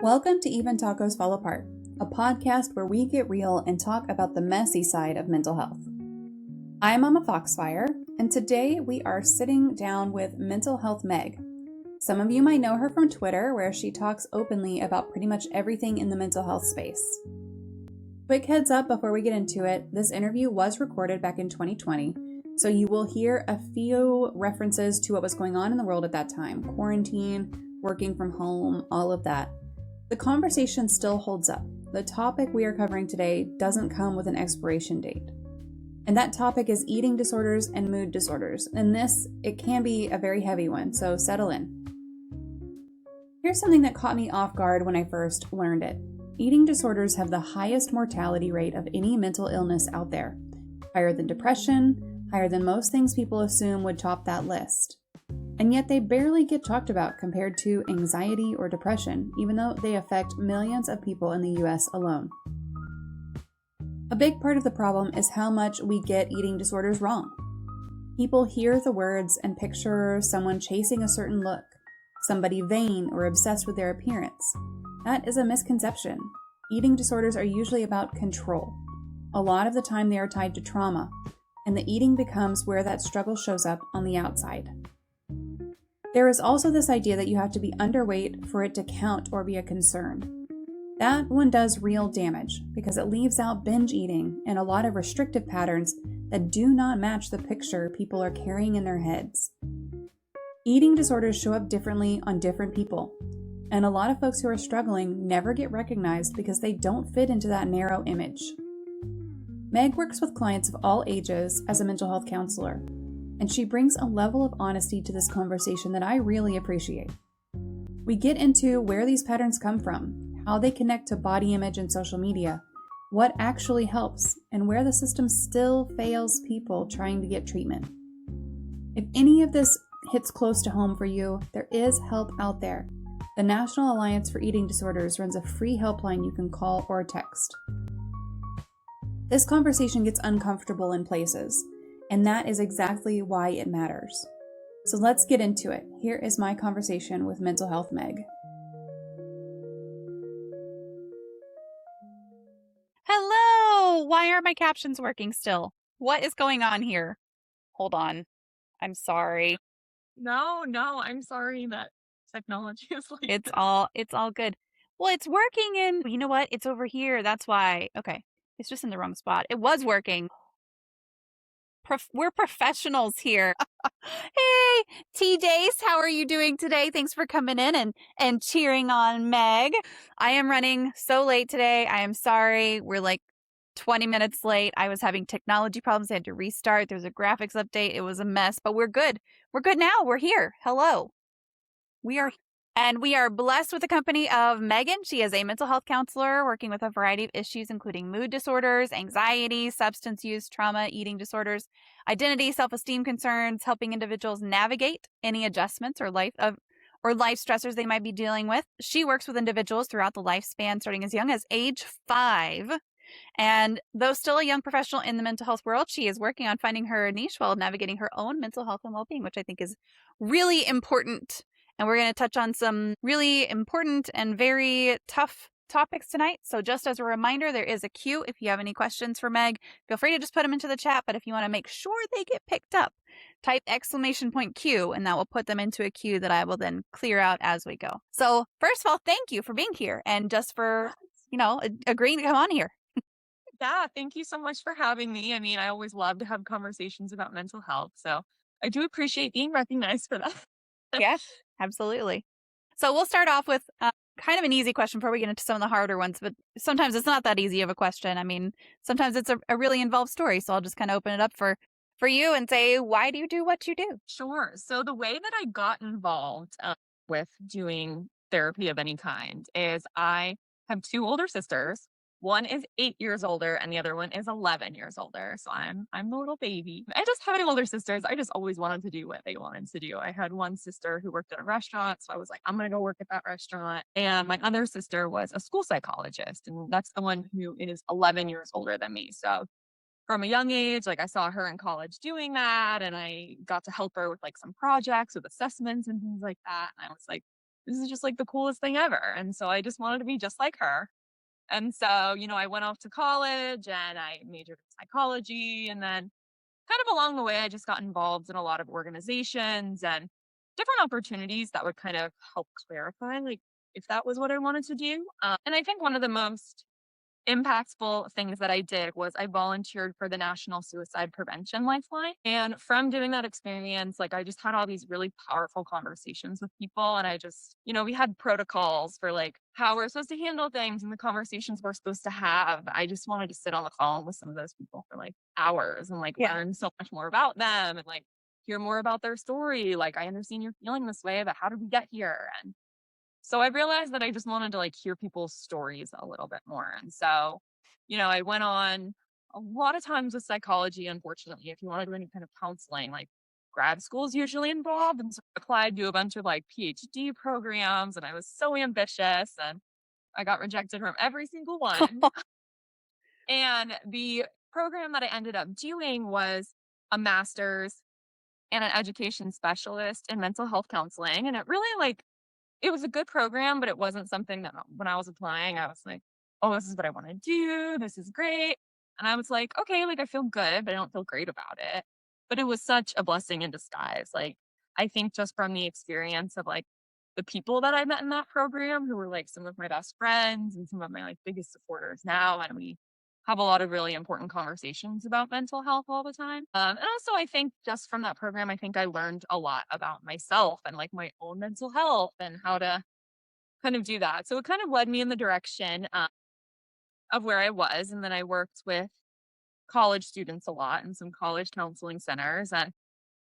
Welcome to Even Tacos Fall Apart, a podcast where we get real and talk about the messy side of mental health. I'm MommaFoxFire, and today we are sitting down with Mental Health Meg. Some of you might know her from Twitter, where she talks openly about pretty much everything in the mental health space. Quick heads up before we get into it, this interview was recorded back in 2020, so you will hear a few references to what was going on in the world at that time. Quarantine, working from home, all of that. The conversation still holds up. The topic we are covering today doesn't come with an expiration date. And that topic is eating disorders and mood disorders. And it can be a very heavy one, so settle in. Here's something that caught me off guard when I first learned it. Eating disorders have the highest mortality rate of any mental illness out there. Higher than depression, higher than most things people assume would top that list. And yet they barely get talked about compared to anxiety or depression, even though they affect millions of people in the US alone. A big part of the problem is how much we get eating disorders wrong. People hear the words and picture someone chasing a certain look, somebody vain or obsessed with their appearance. That is a misconception. Eating disorders are usually about control. A lot of the time they are tied to trauma, and the eating becomes where that struggle shows up on the outside. There is also this idea that you have to be underweight for it to count or be a concern. That one does real damage because it leaves out binge eating and a lot of restrictive patterns that do not match the picture people are carrying in their heads. Eating disorders show up differently on different people, and a lot of folks who are struggling never get recognized because they don't fit into that narrow image. Meg works with clients of all ages as a mental health counselor, and she brings a level of honesty to this conversation that I really appreciate. We get into where these patterns come from, how they connect to body image and social media, what actually helps, and where the system still fails people trying to get treatment. If any of this hits close to home for you, there is help out there. The National Alliance for Eating Disorders runs a free helpline you can call or text. This conversation gets uncomfortable in places, and that is exactly why it matters. So let's get into it. Here is my conversation with Mental Health Meg. Hello! Why aren't my captions working still? What is going on here? Hold on. I'm sorry. No, I'm sorry that technology is like It's this. all good. Well, it's working you know what? It's over here. That's why. Okay. It's just in the wrong spot. It was working. We're professionals here. Hey, T-Dace, how are you doing today? Thanks for coming in and cheering on Meg. I am running so late today. I am sorry. We're like 20 minutes late. I was having technology problems. I had to restart. There's a graphics update. It was a mess, but we're good. We're good now. We're here. Hello. We are blessed with the company of Megan. She is a mental health counselor working with a variety of issues, including mood disorders, anxiety, substance use, trauma, eating disorders, identity, self-esteem concerns, helping individuals navigate any adjustments or life stressors they might be dealing with. She works with individuals throughout the lifespan, starting as young as age 5. And though still a young professional in the mental health world, she is working on finding her niche while navigating her own mental health and well-being, which I think is really important. And we're going to touch on some really important and very tough topics tonight. So just as a reminder, there is a queue. If you have any questions for Meg, feel free to just put them into the chat. But if you want to make sure they get picked up, type !Q, and that will put them into a queue that I will then clear out as we go. So first of all, thank you for being here and just for, agreeing to come on here. Yeah, thank you so much for having me. I mean, I always love to have conversations about mental health, so I do appreciate being recognized for that. Yeah, absolutely. So we'll start off with kind of an easy question before we get into some of the harder ones, but sometimes it's not that easy of a question. I mean, sometimes it's a really involved story, so I'll just kind of open it up for you and say, why do you do what you do? Sure. So the way that I got involved with doing therapy of any kind is I have 2 older sisters. One is 8 years older and the other one is 11 years older. So I'm the little baby. And just having older sisters, I just always wanted to do what they wanted to do. I had one sister who worked at a restaurant, so I was like, I'm going to go work at that restaurant. And my other sister was a school psychologist, and that's the one who is 11 years older than me. So from a young age, like I saw her in college doing that, and I got to help her with like some projects with assessments and things like that. And I was like, this is just like the coolest thing ever. And so I just wanted to be just like her. And so, I went off to college and I majored in psychology. And then kind of along the way, I just got involved in a lot of organizations and different opportunities that would kind of help clarify, like, if that was what I wanted to do. And I think one of the most impactful things that I did was I volunteered for the National Suicide Prevention Lifeline. And from doing that experience, like I just had all these really powerful conversations with people. And I just, we had protocols for like how we're supposed to handle things and the conversations we're supposed to have. I just wanted to sit on the phone with some of those people for like hours and like Yeah. learn so much more about them and like hear more about their story. Like, I understand you're feeling this way, but how did we get here? And so I realized that I just wanted to like hear people's stories a little bit more. And so, I went on a lot of times with psychology, unfortunately, if you want to do any kind of counseling, like grad school is usually involved. And so I applied to a bunch of like PhD programs and I was so ambitious and I got rejected from every single one. And the program that I ended up doing was a master's and an education specialist in mental health counseling. And it really like, it was a good program, but it wasn't something that when I was applying, I was like, oh, this is what I want to do. This is great. And I was like, okay, like I feel good, but I don't feel great about it. But it was such a blessing in disguise. Like, I think just from the experience of like the people that I met in that program who were like some of my best friends and some of my like biggest supporters now. And we have a lot of really important conversations about mental health all the time. And also, I think just from that program, I think I learned a lot about myself and like my own mental health and how to kind of do that. So it kind of led me in the direction of where I was. And then I worked with college students a lot in some college counseling centers. And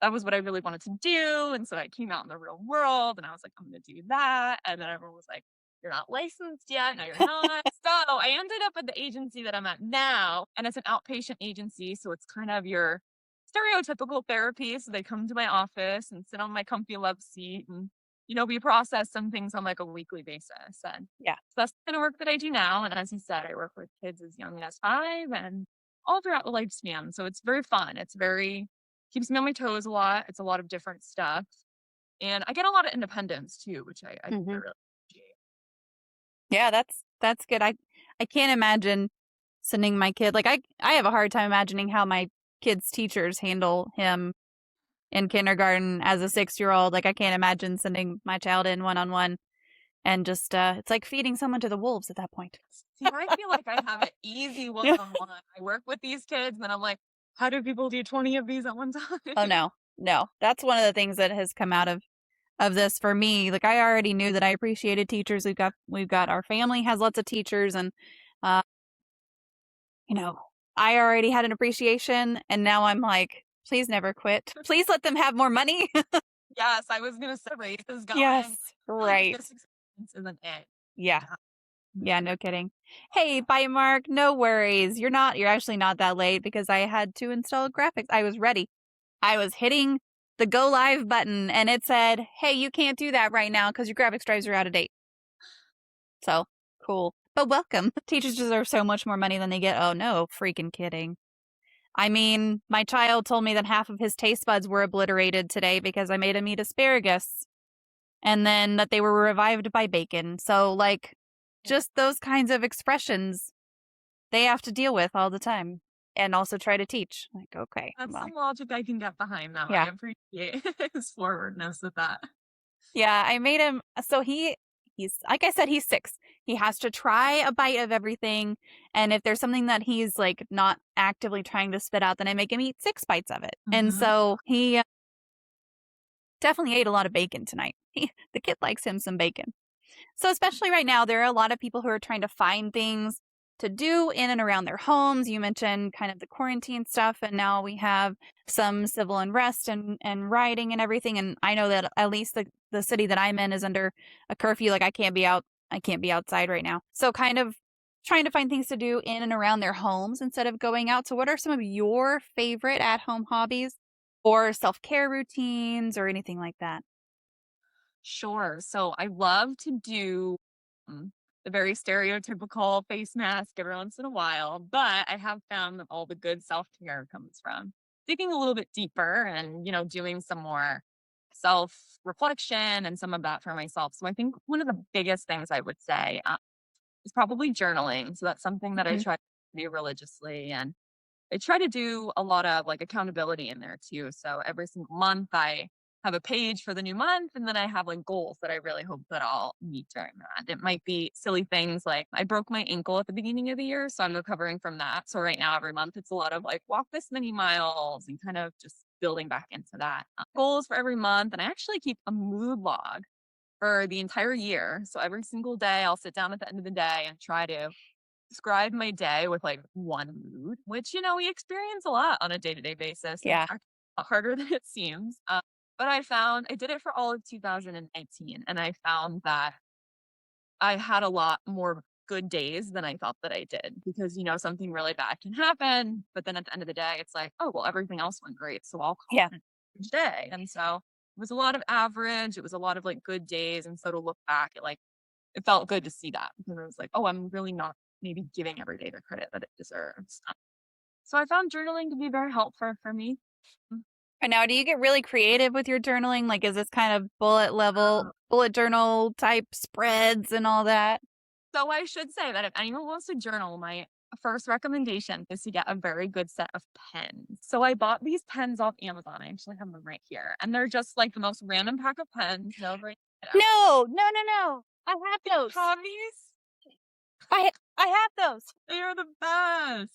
that was what I really wanted to do. And so I came out in the real world and I was like, I'm going to do that. And then everyone was like, you're not licensed yet. No, you're not. So I ended up at the agency that I'm at now. And it's an outpatient agency. So it's kind of your stereotypical therapy. So they come to my office and sit on my comfy love seat and, we process some things on like a weekly basis. And Yeah. so that's the kind of work that I do now. And as you said, I work with kids as young as 5 and all throughout the lifespan. So it's very fun. It's very keeps me on my toes a lot. It's a lot of different stuff. And I get a lot of independence too, which I think I really appreciate. Yeah, that's good. I can't imagine sending my kid like I have a hard time imagining how my kid's teachers handle him in kindergarten as a 6-year-old. Like I can't imagine sending my child in one-on-one and just it's like feeding someone to the wolves at that point. See, I feel like I have an easy one-on-one. I work with these kids and I'm like, how do people do 20 of these at one time? Oh no. That's one of the things that has come out of this for me. Like I already knew that I appreciated teachers. We've got our family has lots of teachers and I already had an appreciation and now I'm like, please never quit. Please let them have more money. Yes, I was gonna say raises going. Yes, right. This experience isn't it. Yeah, no kidding. Hey, bye Mark. No worries. You're actually not that late because I had to install graphics. I was ready. I was hitting the go live button and it said, hey, you can't do that right now because your graphics drives are out of date. So cool. But welcome. Teachers deserve so much more money than they get. Oh, no freaking kidding. I mean, my child told me that half of his taste buds were obliterated today because I made him eat asparagus and then that they were revived by bacon. So, like, just those kinds of expressions they have to deal with all the time and also try to teach. Like, okay. That's well. some logic I can get behind now. Yeah. I appreciate his forwardness with that. Yeah, I made him. So he's, like I said, he's 6. He has to try a bite of everything. And if there's something that he's like not actively trying to spit out, then I make him eat 6 bites of it. And so he definitely ate a lot of bacon tonight. The kid likes him some bacon. So especially right now, there are a lot of people who are trying to find things to do in and around their homes. You mentioned kind of the quarantine stuff, and now we have some civil unrest and rioting and everything. And I know that at least the city that I'm in is under a curfew. Like I can't be outside right now. So kind of trying to find things to do in and around their homes instead of going out. So what are some of your favorite at-home hobbies or self-care routines or anything like that? Sure. So I love to do the very stereotypical face mask every once in a while, but I have found that all the good self-care comes from digging a little bit deeper and, doing some more self-reflection and some of that for myself. So I think one of the biggest things I would say is probably journaling. So that's something that I Mhm. try to do religiously. And I try to do a lot of like accountability in there too. So every single month I have a page for the new month, and then I have like goals that I really hope that I'll meet during that. It might be silly things like I broke my ankle at the beginning of the year, so I'm recovering from that. So right now every month it's a lot of like walk this many miles and kind of just building back into that. Goals for every month, and I actually keep a mood log for the entire year. So every single day I'll sit down at the end of the day and try to describe my day with like one mood, which, we experience a lot on a day to day basis. In Yeah. fact, a lot harder than it seems. But I found I did it for all of 2019, and I found that I had a lot more good days than I thought that I did because, something really bad can happen. But then at the end of the day, it's like, oh, well, everything else went great. So I'll call Yeah. it an average day. And so it was a lot of average. It was a lot of like good days. And so to look back, it felt good to see that because it was like, oh, I'm really not maybe giving every day the credit that it deserves. So I found journaling to be very helpful for me. And now, do you get really creative with your journaling? Like, is this kind of Uh, bullet journal type spreads and all that? So I should say that if anyone wants to journal, my first recommendation is to get a very good set of pens. So I bought these pens off Amazon. I actually have them right here. And they're just like the most random pack of pens. No, right ever. No, no, no, no. I have those. Have these? I have those. They are the best.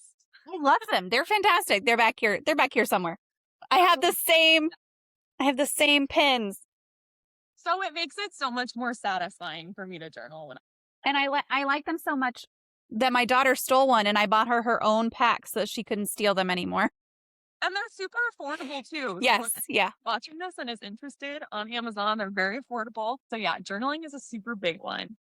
I love them. They're fantastic. They're back here. They're back here somewhere. I have the same pens. So it makes it so much more satisfying for me to journal when And I like them so much that my daughter stole one and I bought her own pack so that she couldn't steal them anymore. and they're super affordable too. So Yes, yeah. watching this and is interested on Amazon, they're very affordable. So yeah, journaling is a super big one.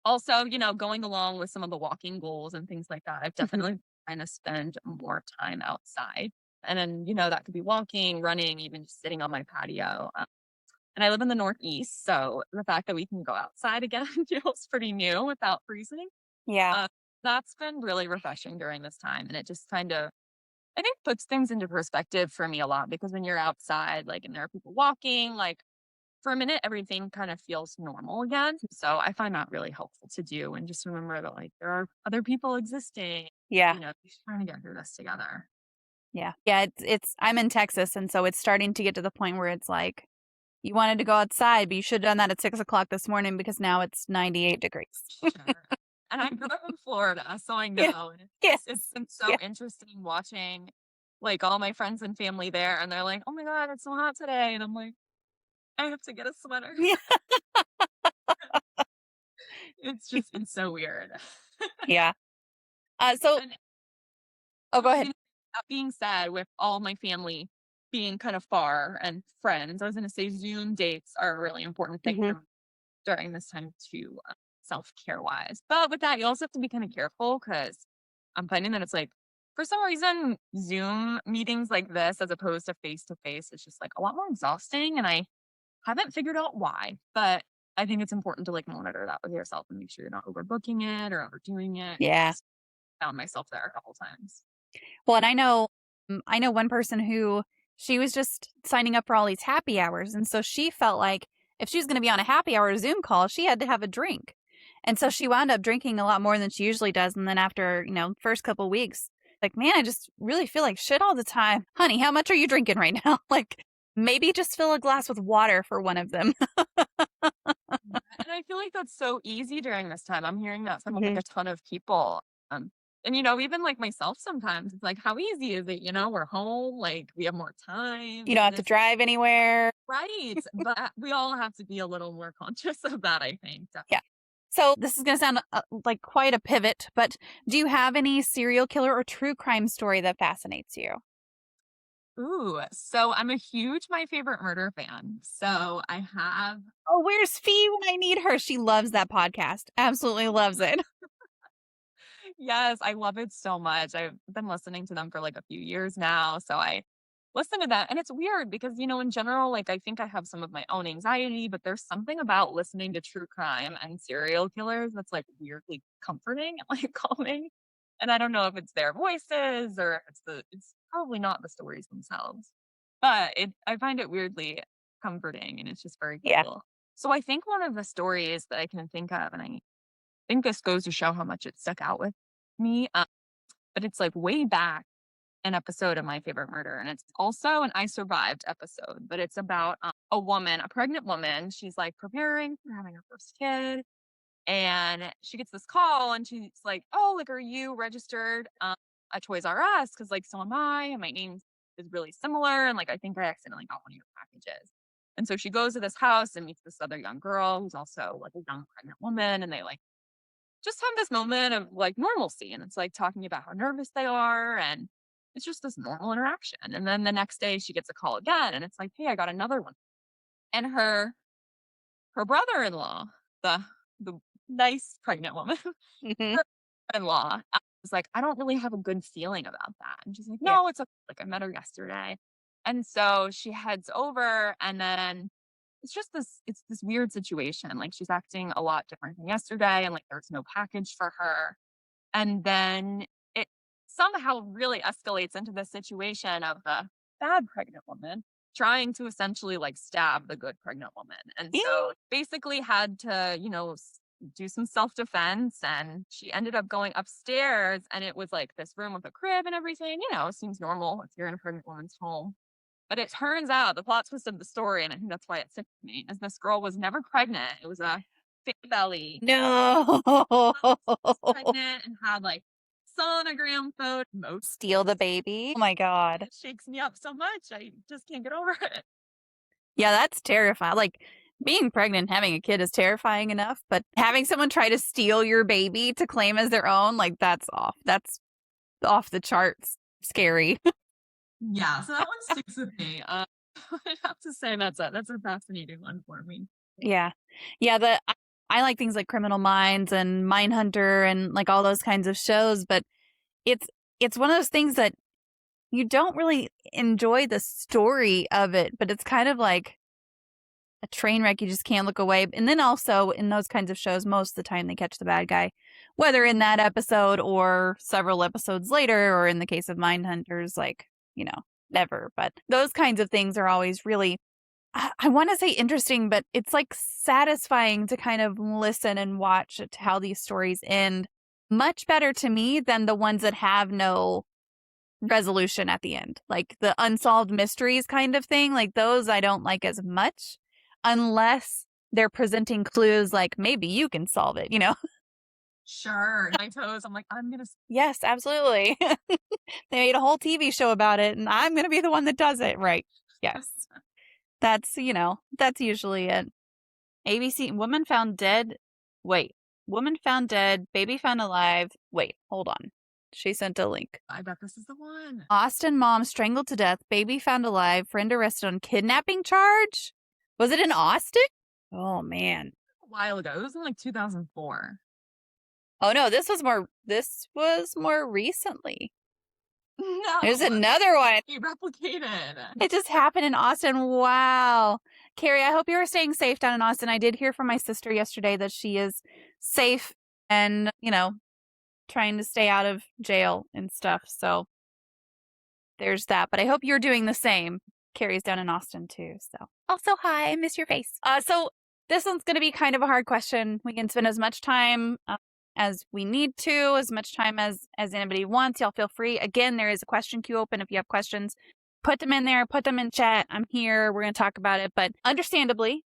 Also, going along with some of the walking goals and things like that, I've definitely trying to spend more time outside. And then, that could be walking, running, even just sitting on my patio. And I live in the Northeast, so the fact that we can go outside again feels pretty new without freezing. Yeah. That's been really refreshing during this time. And it just kind of, I think, puts things into perspective for me a lot because when you're outside, like, and there are people walking, like, for a minute, everything kind of feels normal again. So I find that really helpful to do and just remember that, like, there are other people existing, Yeah. just trying to get through this together. Yeah. Yeah, it's I'm in Texas, and so it's starting to get to the point where it's like you wanted to go outside, but you should have done that at 6 o'clock this morning because now it's 98 degrees. Sure. And I grew up in Florida, so I Yeah. know. And Yes. it's been so Yeah. interesting watching like all my friends and family there, and they're like, "Oh my God, it's so hot today," and I'm like, "I have to get a sweater." Yeah. It's so weird. Yeah. So And go ahead. that being said, with all my family being kind of far and friends, I was going to say Zoom dates are a really important thing Mhm. for me during this time too, self-care wise. But with that, you also have to be kind of careful because I'm finding that it's like, for some reason, Zoom meetings like this, as opposed to face to face, it's just like a lot more exhausting. And I haven't figured out why, but I think it's important to like monitor that with yourself and make sure you're not overbooking it or overdoing it. Yeah. Found myself there a couple times. Well, and I know one person who she was just signing up for all these happy hours. And so she felt like if she was going to be on a happy hour Zoom call, she had to have a drink. And so she wound up drinking a lot more than she usually does. And then after, first couple weeks, like, man, I just really feel like shit all the time. Honey, how much are you drinking right now? Like, maybe just fill a glass with water for one of them. And I feel like that's so easy during this time. I'm hearing that from like Mhm. a ton of people. And even like myself sometimes, it's like, how easy is it? We're home, like we have more time. You don't have to drive anywhere. Right. But we all have to be a little more conscious of that, I think. Yeah. So this is going to sound like quite a pivot, but do you have any serial killer or true crime story that fascinates you? Ooh, so I'm a huge My Favorite Murder fan. So I have. Oh, where's Fee when I need her? She loves that podcast. Absolutely loves it. Yes, I love it so much. I've been listening to them for like a few years now. So I listen to that. And it's weird because, in general, like I think I have some of my own anxiety, but there's something about listening to true crime and serial killers that's like weirdly comforting and like calming. And I don't know if it's their voices or if it's probably not the stories themselves. But I find it weirdly comforting, and it's just very Yeah. cool. So I think one of the stories that I can think of, and I think this goes to show how much it stuck out with me, but it's like way back an episode of My Favorite Murder, and it's also an I Survived episode, but it's about a woman, a pregnant woman. She's like preparing for having her first kid, and she gets this call, and she's like, "Oh, like, are you registered at Toys R Us? Because like, so am I, and my name is really similar, and like, I think I accidentally got one of your packages." And so she goes to this house and meets this other young girl who's also like a young pregnant woman, and they like just have this moment of like normalcy, and it's like talking about how nervous they are, and it's just this normal interaction. And then the next day she gets a call again, and it's like, "Hey, I got another one." And her brother-in-law, the nice pregnant woman, Hmm. her in-law was like, "I don't really have a good feeling about that." And she's like, Yeah. "No, it's okay. Like, I met her yesterday." And so she heads over, and then it's this weird situation. Like, she's acting a lot different than yesterday, and like there's no package for her. And then it somehow really escalates into the situation of the bad pregnant woman trying to essentially like stab the good pregnant woman. And so basically had to, do some self defense. And she ended up going upstairs, and it was like this room with a crib and everything, seems normal if you're in a pregnant woman's home. But it turns out the plot twist of the story, and I think that's why it sticks with me, is this girl was never pregnant. It was a fake belly. No. Pregnant and had like sonogram photo. Steal the baby. Oh my God. It shakes me up so much. I just can't get over it. Yeah, that's terrifying. Like being pregnant, and having a kid is terrifying enough, but having someone try to steal your baby to claim as their own, like that's off. That's off the charts. Scary. Yeah, so that one sticks with me. I have to say that's a fascinating one for me. Yeah. Yeah, I like things like Criminal Minds and Mindhunter and like all those kinds of shows, but it's one of those things that you don't really enjoy the story of it, but it's kind of like a train wreck. You just can't look away. And then also in those kinds of shows, most of the time they catch the bad guy, whether in that episode or several episodes later, or in the case of Mindhunters, like, never. But those kinds of things are always really, I want to say interesting, but it's like satisfying to kind of listen and watch how these stories end. Much better to me than the ones that have no resolution at the end. Like the unsolved mysteries kind of thing. Like those I don't like as much unless they're presenting clues like maybe you can solve it, Sure. My toes. I'm like, I'm gonna. Yes, absolutely. They made a whole TV show about it, and I'm going to be the one that does it. Right. Yes. That's usually it. ABC, woman found dead. Wait, woman found dead, baby found alive. Wait, hold on. She sent a link. I bet this is the one. Austin mom strangled to death, baby found alive, friend arrested on kidnapping charge. Was it in Austin? Oh, man. A while ago. It was in like 2004. Oh, no, this was more recently. No. There's another one. He replicated. It just happened in Austin. Wow. Carrie, I hope you are staying safe down in Austin. I did hear from my sister yesterday that she is safe and, trying to stay out of jail and stuff. So there's that. But I hope you're doing the same. Carrie's down in Austin too. So also, hi, I miss your face. So this one's going to be kind of a hard question. We can spend as much time as we need to, as much time as anybody wants. Y'all feel free. Again, there is a question queue open. If you have questions, put them in there, put them in chat. I'm here. We're going to talk about it. But understandably,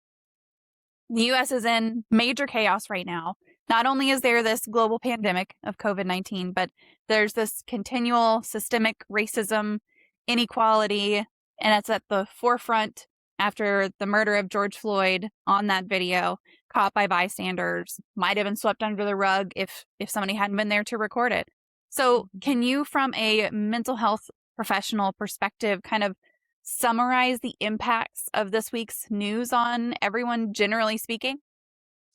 the U.S. is in major chaos right now. Not only is there this global pandemic of COVID-19, but there's this continual systemic racism, inequality, and it's at the forefront after the murder of George Floyd on that video, caught by bystanders, might have been swept under the rug if somebody hadn't been there to record it. So can you, from a mental health professional perspective, kind of summarize the impacts of this week's news on everyone, generally speaking?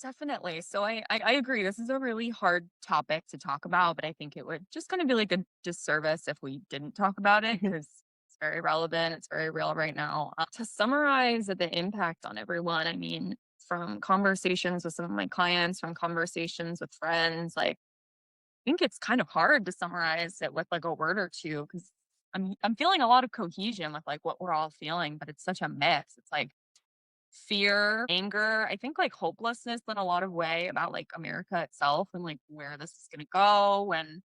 Definitely. So I agree. This is a really hard topic to talk about, but I think it would just kind of be like a disservice if we didn't talk about it, because it's very relevant. It's very real right now. To summarize the impact on everyone, I mean, from conversations with some of my clients, from conversations with friends, like, I think it's kind of hard to summarize it with like a word or two, because I'm feeling a lot of cohesion with like what we're all feeling, but it's such a mix. It's like fear, anger, I think like hopelessness in a lot of way about like America itself and like where this is going to go. And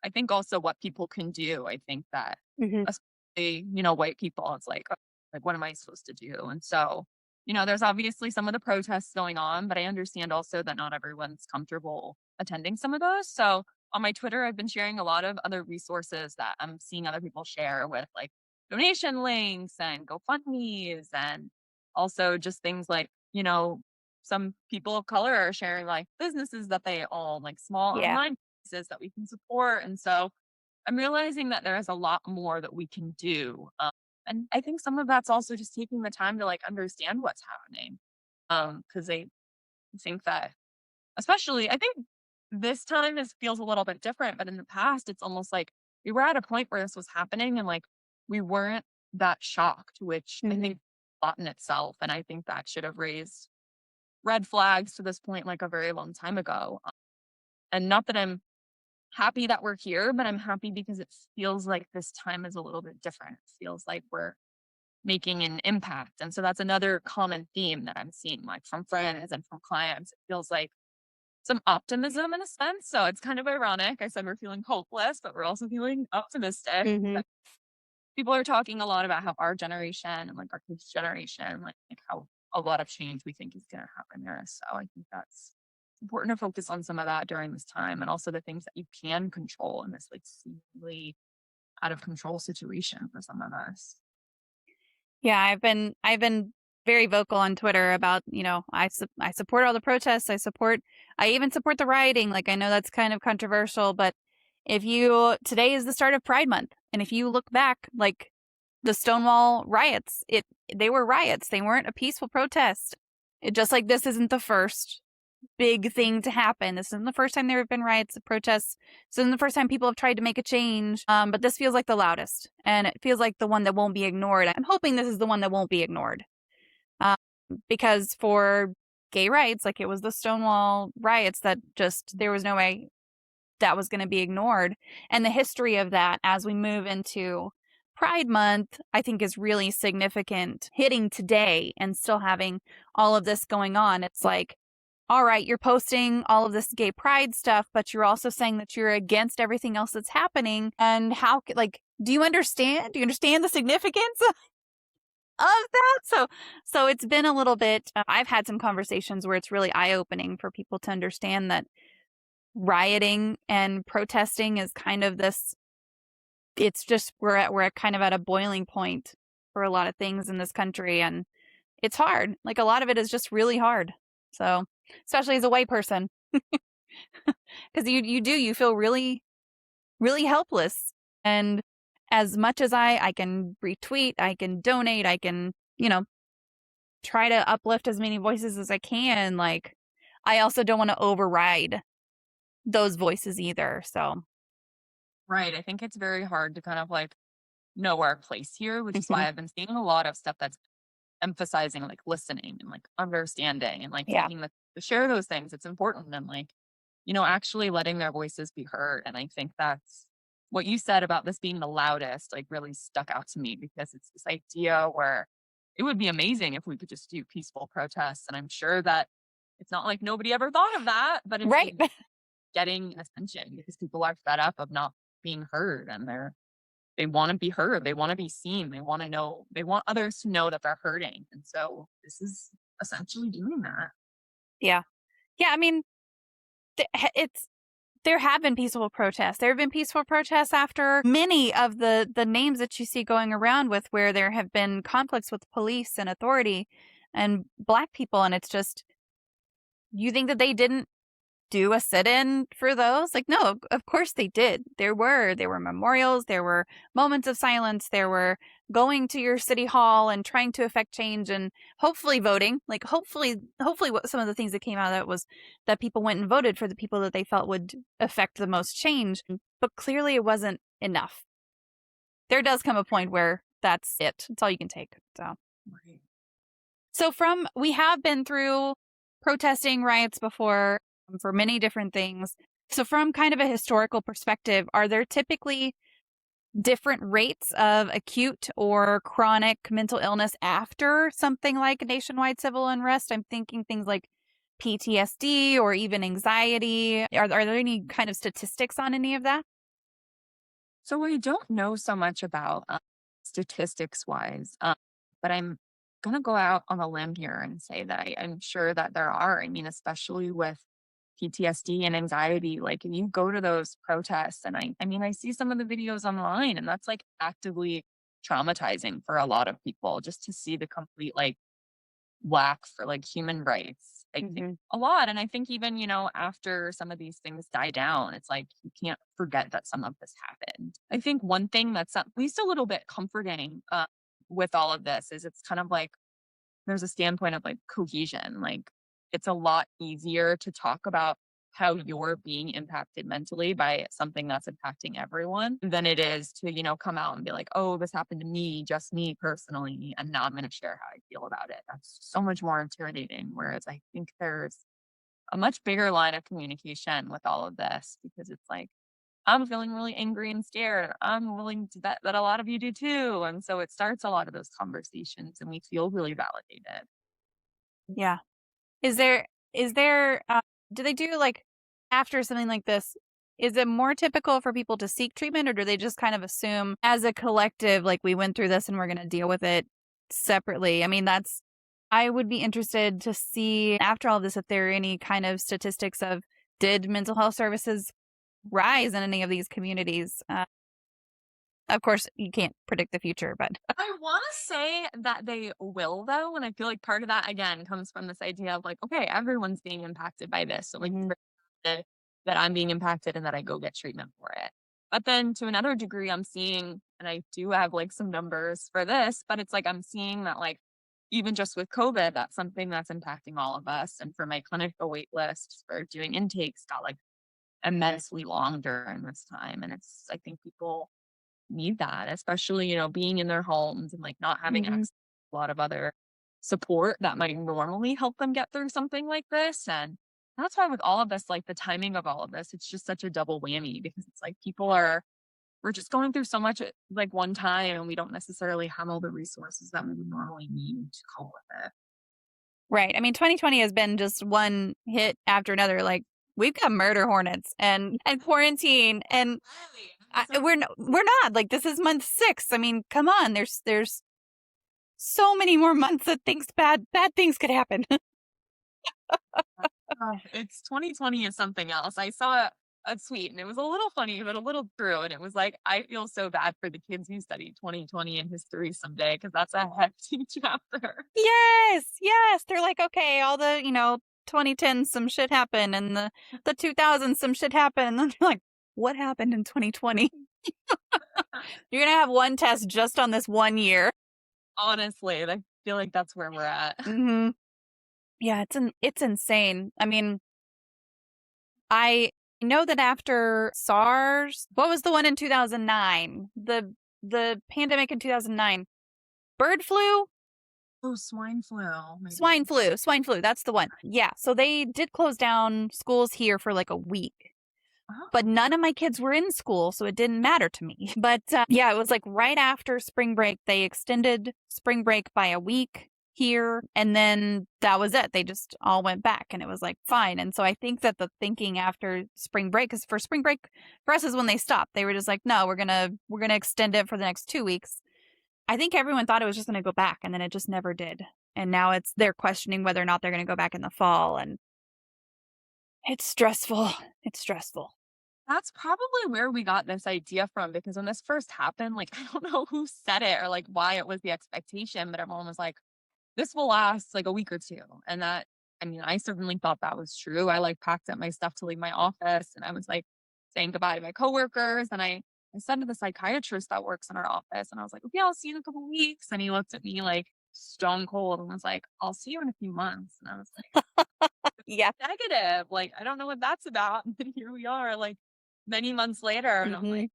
I think also what people can do. I think that Hmm. especially, white people, it's like, what am I supposed to do? And so, there's obviously some of the protests going on, but I understand also that not everyone's comfortable attending some of those. So on my Twitter, I've been sharing a lot of other resources that I'm seeing other people share with like donation links and GoFundMe's and also just things like, some people of color are sharing like businesses that they own, like small Yeah. online businesses that we can support. And so I'm realizing that there is a lot more that we can do. And I think some of that's also just taking the time to like understand what's happening. Because I think that, especially, I think this time this feels a little bit different, but in the past, it's almost like we were at a point where this was happening and like we weren't that shocked, which I Hmm. think a lot in itself. And I think that should have raised red flags to this point like a very long time ago. And not that I'm happy that we're here, but I'm happy because it feels like this time is a little bit different. It feels like we're making an impact. And so that's another common theme that I'm seeing, like from friends and from clients. It feels like some optimism in a sense. So it's kind of ironic. I said we're feeling hopeless, but we're also feeling optimistic. Hmm. People are talking a lot about how our generation and like our kids' generation, like how a lot of change we think is going to happen there. So I think that's important to focus on some of that during this time and also the things that you can control in this like seemingly out of control situation for some of us. Yeah, I've been very vocal on Twitter about, I support all the protests. I even support the rioting. Like I know that's kind of controversial, but today is the start of Pride Month, and if you look back, like the Stonewall riots, they were riots. They weren't a peaceful protest. Just like this isn't the first big thing to happen. This isn't the first time there have been riots and protests. This isn't the first time people have tried to make a change. But this feels like the loudest, and it feels like the one that won't be ignored. I'm hoping this is the one that won't be ignored. Um, because for gay rights, like it was the Stonewall riots that just, there was no way that was going to be ignored. And the history of that as we move into Pride Month, I think is really significant, hitting today and still having all of this going on. It's like, all right, you're posting all of this gay pride stuff, but you're also saying that you're against everything else that's happening. And do you understand? Do you understand the significance of that? So it's been a little bit, I've had some conversations where it's really eye-opening for people to understand that rioting and protesting is kind of this, it's just, we're kind of at a boiling point for a lot of things in this country. And it's hard. Like a lot of it is just really hard. So, especially as a white person, because you feel really, really helpless. And as much as I can retweet, I can donate, I can, try to uplift as many voices as I can. Like, I also don't want to override those voices either. So, Right. I think it's very hard to kind of like know our place here, which is mhm. why I've been seeing a lot of stuff that's emphasizing like listening and like understanding and like Yeah. taking the to share those things. It's important and like, actually letting their voices be heard. And I think that's what you said about this being the loudest, like really stuck out to me because it's this idea where it would be amazing if we could just do peaceful protests. And I'm sure that it's not like nobody ever thought of that, but it's Right. like getting attention because people are fed up of not being heard and they want to be heard. They want to be seen. They want to know, they want others to know that they're hurting. And so this is essentially doing that. Yeah. Yeah. I mean, it's, there have been peaceful protests. There have been peaceful protests after many of the names that you see going around with where there have been conflicts with police and authority and Black people. And it's just, you think that they didn't do a sit-in for those? Like, no, of course they did. There were memorials, there were moments of silence, there were going to your city hall and trying to affect change and hopefully voting. Like hopefully what some of the things that came out of that was that people went and voted for the people that they felt would affect the most change. But clearly it wasn't enough. There does come a point where that's it. That's all you can take. Right. So we have been through protesting riots before for many different things. So from kind of a historical perspective, are there typically different rates of acute or chronic mental illness after something like nationwide civil unrest? I'm thinking things like PTSD or even anxiety. Are there any kind of statistics on any of that? So I don't know so much about statistics wise, but I'm going to go out on a limb here and say that I'm sure that there are. I mean, especially with PTSD and anxiety, like if you go to those protests, and I mean, I see some of the videos online, and that's like actively traumatizing for a lot of people just to see the complete like lack for like human rights. I think Hmm. a lot. And I think even, after some of these things die down, it's like you can't forget that some of this happened. I think one thing that's at least a little bit comforting with all of this is it's kind of like there's a standpoint of like cohesion. Like it's a lot easier to talk about how you're being impacted mentally by something that's impacting everyone than it is to, come out and be like, oh, this happened to me, just me personally. And now I'm going to share how I feel about it. That's so much more intimidating. Whereas I think there's a much bigger line of communication with all of this because it's like, I'm feeling really angry and scared. I'm willing to bet that a lot of you do too. And so it starts a lot of those conversations and we feel really validated. Yeah. Is there do they do like after something like this, is it more typical for people to seek treatment, or do they just kind of assume as a collective, like we went through this and we're going to deal with it separately? I mean, I would be interested to see after all this if there are any kind of statistics of did mental health services rise in any of these communities? Of course, you can't predict the future, but I want to say that they will, though. And I feel like part of that, again, comes from this idea of like, okay, everyone's being impacted by this. So, like, Mhm. that I'm being impacted and that I go get treatment for it. But then to another degree, I'm seeing, and I do have like some numbers for this, but it's like I'm seeing that, like, even just with COVID, that's something that's impacting all of us. And for my clinical wait list for doing intakes got like immensely long during this time. And I think people need that, especially, being in their homes and like not having Mhm. access to a lot of other support that might normally help them get through something like this. And that's why with all of this, like the timing of all of this, it's just such a double whammy because it's like we're just going through so much at like one time and we don't necessarily have all the resources that we would normally need to cope with it. Right. I mean, 2020 has been just one hit after another. Like we've got murder hornets and quarantine, and we're not like this is month 6. I mean, come on. There's so many more months that bad things could happen. Oh, it's 2020 is something else. I saw a tweet and it was a little funny, but a little true. And it was like, I feel so bad for the kids who study 2020 in history someday because that's a hefty chapter. Yes, yes. They're like, okay, all the 2010s, some shit happened, and the 2000s, some shit happened, and then you're like, what happened in 2020? You're gonna have one test just on this one year. Honestly, I feel like that's where we're at. Hmm. Yeah, it's insane. I mean, I know that after SARS, what was the one in 2009? The pandemic in 2009. Bird flu? Oh, swine flu. Maybe. Swine flu, that's the one. Yeah, so they did close down schools here for like a week. Oh, But none of my kids were in school, so it didn't matter to me. But yeah, it was like right after spring break, they extended spring break by a week here. And then that was it. They just all went back and it was like fine. And so I think that the thinking after spring break, because for spring break, for us is when they stopped. They were just like, no, we're gonna extend it for the next 2 weeks. I think everyone thought it was just gonna go back, and then it just never did. And now they're questioning whether or not they're gonna go back in the fall. And it's stressful. It's stressful. that's probably where we got this idea from because when this first happened, like, I don't know who said it or like why it was the expectation, but everyone was like, this will last like a week or two. And that, I mean, I certainly thought that was true. I like packed up my stuff to leave my office and I was like saying goodbye to my coworkers. And I said to the psychiatrist that works in our office, and I was like, okay, I'll see you in a couple of weeks. And he looked at me like stone cold and was like, I'll see you in a few months. And I was like, Yeah. negative. Like, I don't know what that's about. And then here we are, like many months later. And I'm Mhm. like,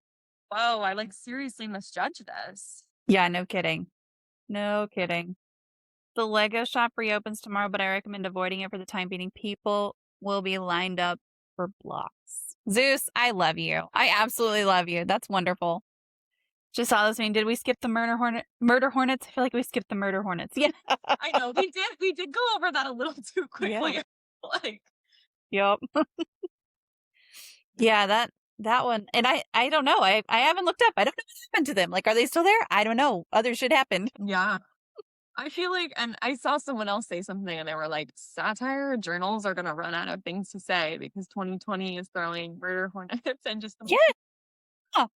whoa, I like seriously misjudged this. Yeah, no kidding. No kidding. The Lego shop reopens tomorrow, but I recommend avoiding it for the time being. People will be lined up for blocks. Zeus, I love you. I absolutely love you. That's wonderful. Just saw this meme. Did we skip the murder hornets? I feel like we skipped the murder hornets. Yeah. I know we did go over that a little too quickly. Yeah. Like, Yep. Yeah, that one. And I don't know. I haven't looked up. I don't know what happened to them. Like, are they still there? I don't know. Other shit happened. yeah. I feel like, and I saw someone else say something and they were like, satire journals are going to run out of things to say because 2020 is throwing murder hornets and just, Yeah. Oh.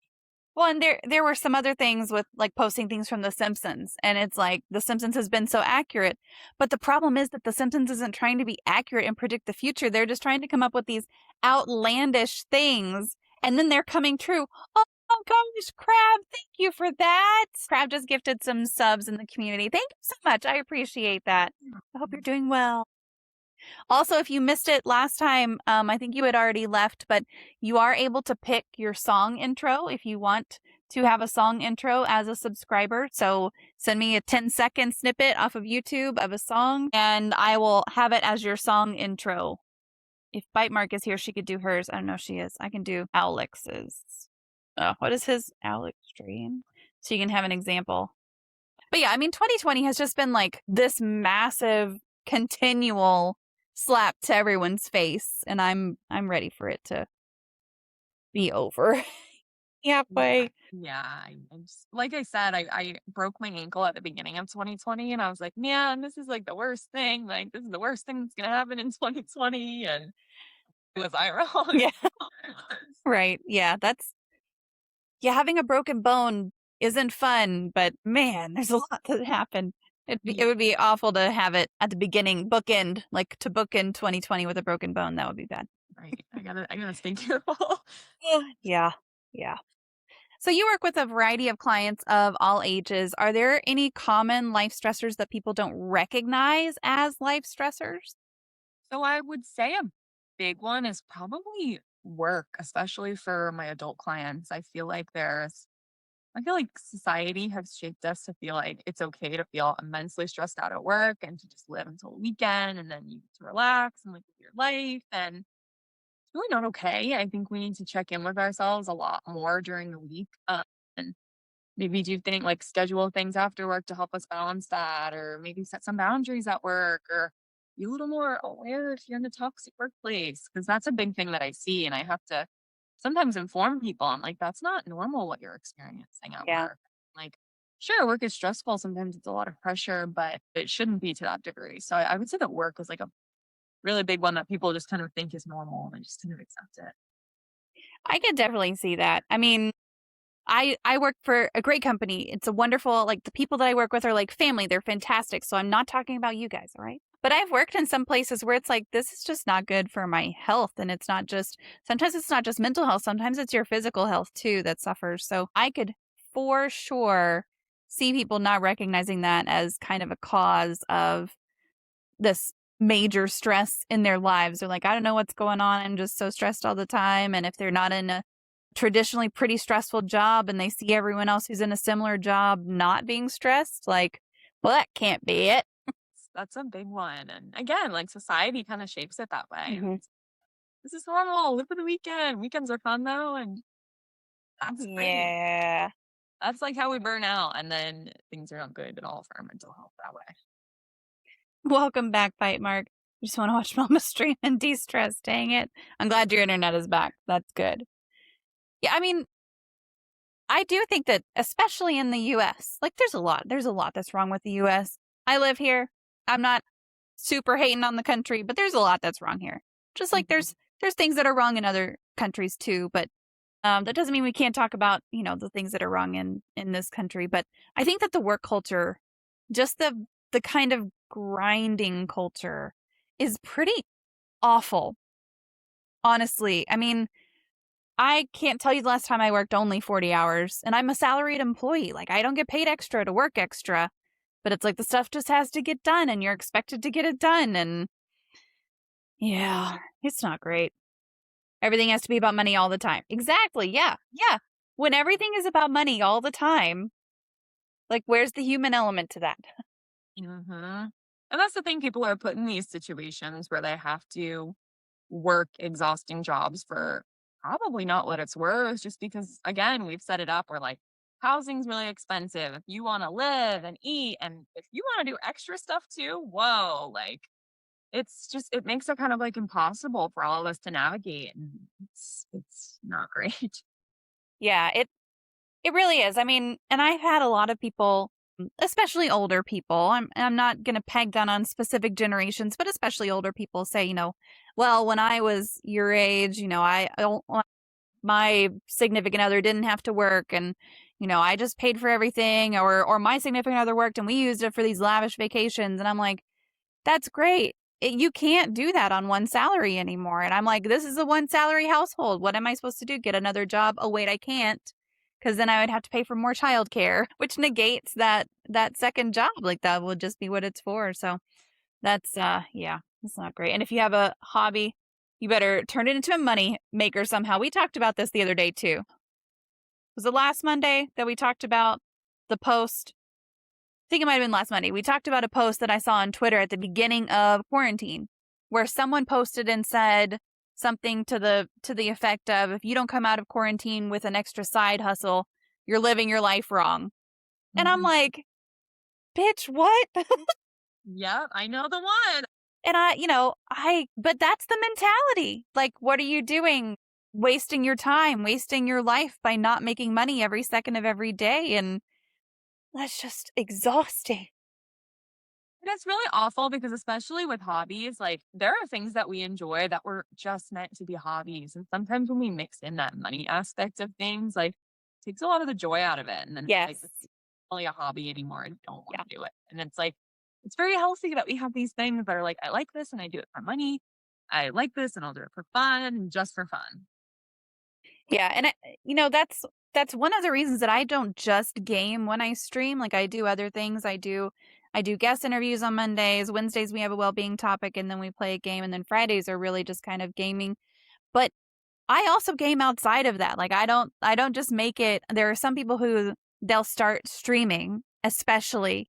Well, and there were some other things with like posting things from The Simpsons, and it's like The Simpsons has been so accurate, but the problem is that The Simpsons isn't trying to be accurate and predict the future. They're just trying to come up with these outlandish things, and then they're coming true. Oh gosh, Crab, thank you for that. Crab just gifted some subs in the community. Thank you so much. I appreciate that. I hope you're doing well. Also, if you missed it last time, I think you had already left, but you are able to pick your song intro if you want to have a song intro as a subscriber. So send me a 10-second snippet off of YouTube of a song, and I will have it as your song intro. If Bite Mark is here, she could do hers. I don't know if she is. I can do Alex's. What is his? Alex Dream? So you can have an example. But yeah, I mean, 2020 has just been like this massive, continual slap to everyone's face, and I'm ready for it to be over. Halfway. Yeah. I just, like I said, I broke my ankle at the beginning of 2020 and I was like, man, this is like the worst thing. Like, this is the worst thing that's going to happen in 2020. And was I wrong? Yeah. Right. Yeah. Having a broken bone isn't fun, but man, there's a lot that happened. It would be awful to have it at the beginning, bookend 2020 with a broken bone. That would be bad. Right. I gotta stay careful. Yeah. So you work with a variety of clients of all ages. Are there any common life stressors that people don't recognize as life stressors? So I would say a big one is probably work, especially for my adult clients. I feel like society has shaped us to feel like it's okay to feel immensely stressed out at work and to just live until the weekend and then you get to relax and live your life. And it's really not okay. I think we need to check in with ourselves a lot more during the week. And maybe do think like schedule things after work to help us balance that, or maybe set some boundaries at work, or be a little more aware if you're in a toxic workplace. Because that's a big thing that I see. And I have to sometimes inform people. I'm like, that's not normal what you're experiencing at work. Like, sure, work is stressful. Sometimes it's a lot of pressure, but it shouldn't be to that degree. So I would say that work is like a really big one that people just kind of think is normal and just kind of accept it. I can definitely see that. I mean, I work for a great company. It's a wonderful, like the people that I work with are like family. They're fantastic. So I'm not talking about you guys, all right? But I've worked in some places where it's like, this is just not good for my health. And sometimes it's not just mental health. Sometimes it's your physical health too that suffers. So I could for sure see people not recognizing that as kind of a cause of this major stress in their lives. They're like, I don't know what's going on. I'm just so stressed all the time. And if they're not in a traditionally pretty stressful job and they see everyone else who's in a similar job not being stressed, like, well, that can't be it. That's a big one. And again, like society kind of shapes it that way. Mm-hmm. This is normal. Live for the weekend. Weekends are fun though. And that's great. Yeah. That's like how we burn out. And then things are not good at all for our mental health that way. Welcome back, Bite Mark. You just want to watch Mama stream and de-stress. Dang it. I'm glad your internet is back. That's good. Yeah, I mean, I do think that, especially in the U.S., like there's a lot that's wrong with the U.S. I live here. I'm not super hating on the country, but there's a lot that's wrong here. Just like there's things that are wrong in other countries too, but that doesn't mean we can't talk about, the things that are wrong in this country. But I think that the work culture, just the kind of grinding culture is pretty awful. Honestly, I mean, I can't tell you the last time I worked only 40 hours, and I'm a salaried employee. Like, I don't get paid extra to work extra, but it's like the stuff just has to get done and you're expected to get it done. And yeah, it's not great. Everything has to be about money all the time. Exactly. Yeah. When everything is about money all the time, like, where's the human element to that? Mm-hmm. And that's the thing. People are put in these situations where they have to work exhausting jobs for probably not what it's worth, just because, again, we've set it up. We're like, housing's really expensive. If you want to live and eat, and if you want to do extra stuff too, whoa, like it makes it kind of like impossible for all of us to navigate. And it's not great. Yeah, it really is. I mean, and I've had a lot of people, especially older people. I'm not going to peg that on specific generations, but especially older people say, well, when I was your age, my significant other didn't have to work, and I just paid for everything, or my significant other worked and we used it for these lavish vacations. And I'm like, that's great. You can't do that on one salary anymore. And I'm like, this is a one salary household. What am I supposed to do? Get another job? Oh, wait, I can't. Because then I would have to pay for more childcare, which negates that second job. Like, that will just be what it's for. So that's, yeah, that's not great. And if you have a hobby, you better turn it into a money maker somehow. We talked about this the other day too. Was it last Monday that we talked about the post? I think it might have been last Monday. We talked about a post that I saw on Twitter at the beginning of quarantine, where someone posted and said something to the effect of, if you don't come out of quarantine with an extra side hustle, you're living your life wrong. And I'm like, bitch, what? Yeah, I know the one. And but that's the mentality. Like, what are you doing? Wasting your time, wasting your life by not making money every second of every day. And that's just exhausting. And it's really awful because, especially with hobbies, like there are things that we enjoy that were just meant to be hobbies. And sometimes when we mix in that money aspect of things, like it takes a lot of the joy out of it. And then it's like, Yes. this isn't really a hobby anymore. I don't want to do it. And it's like, it's very healthy that we have these things that are like, I like this and I do it for money. I like this and I'll do it for fun and just for fun. Yeah. And, that's one of the reasons that I don't just game when I stream. Like, I do other things. I do guest interviews on Mondays. Wednesdays, we have a well-being topic, and then we play a game. And then Fridays are really just kind of gaming. But I also game outside of that. Like, I don't just make it. There are some people who they'll start streaming, especially,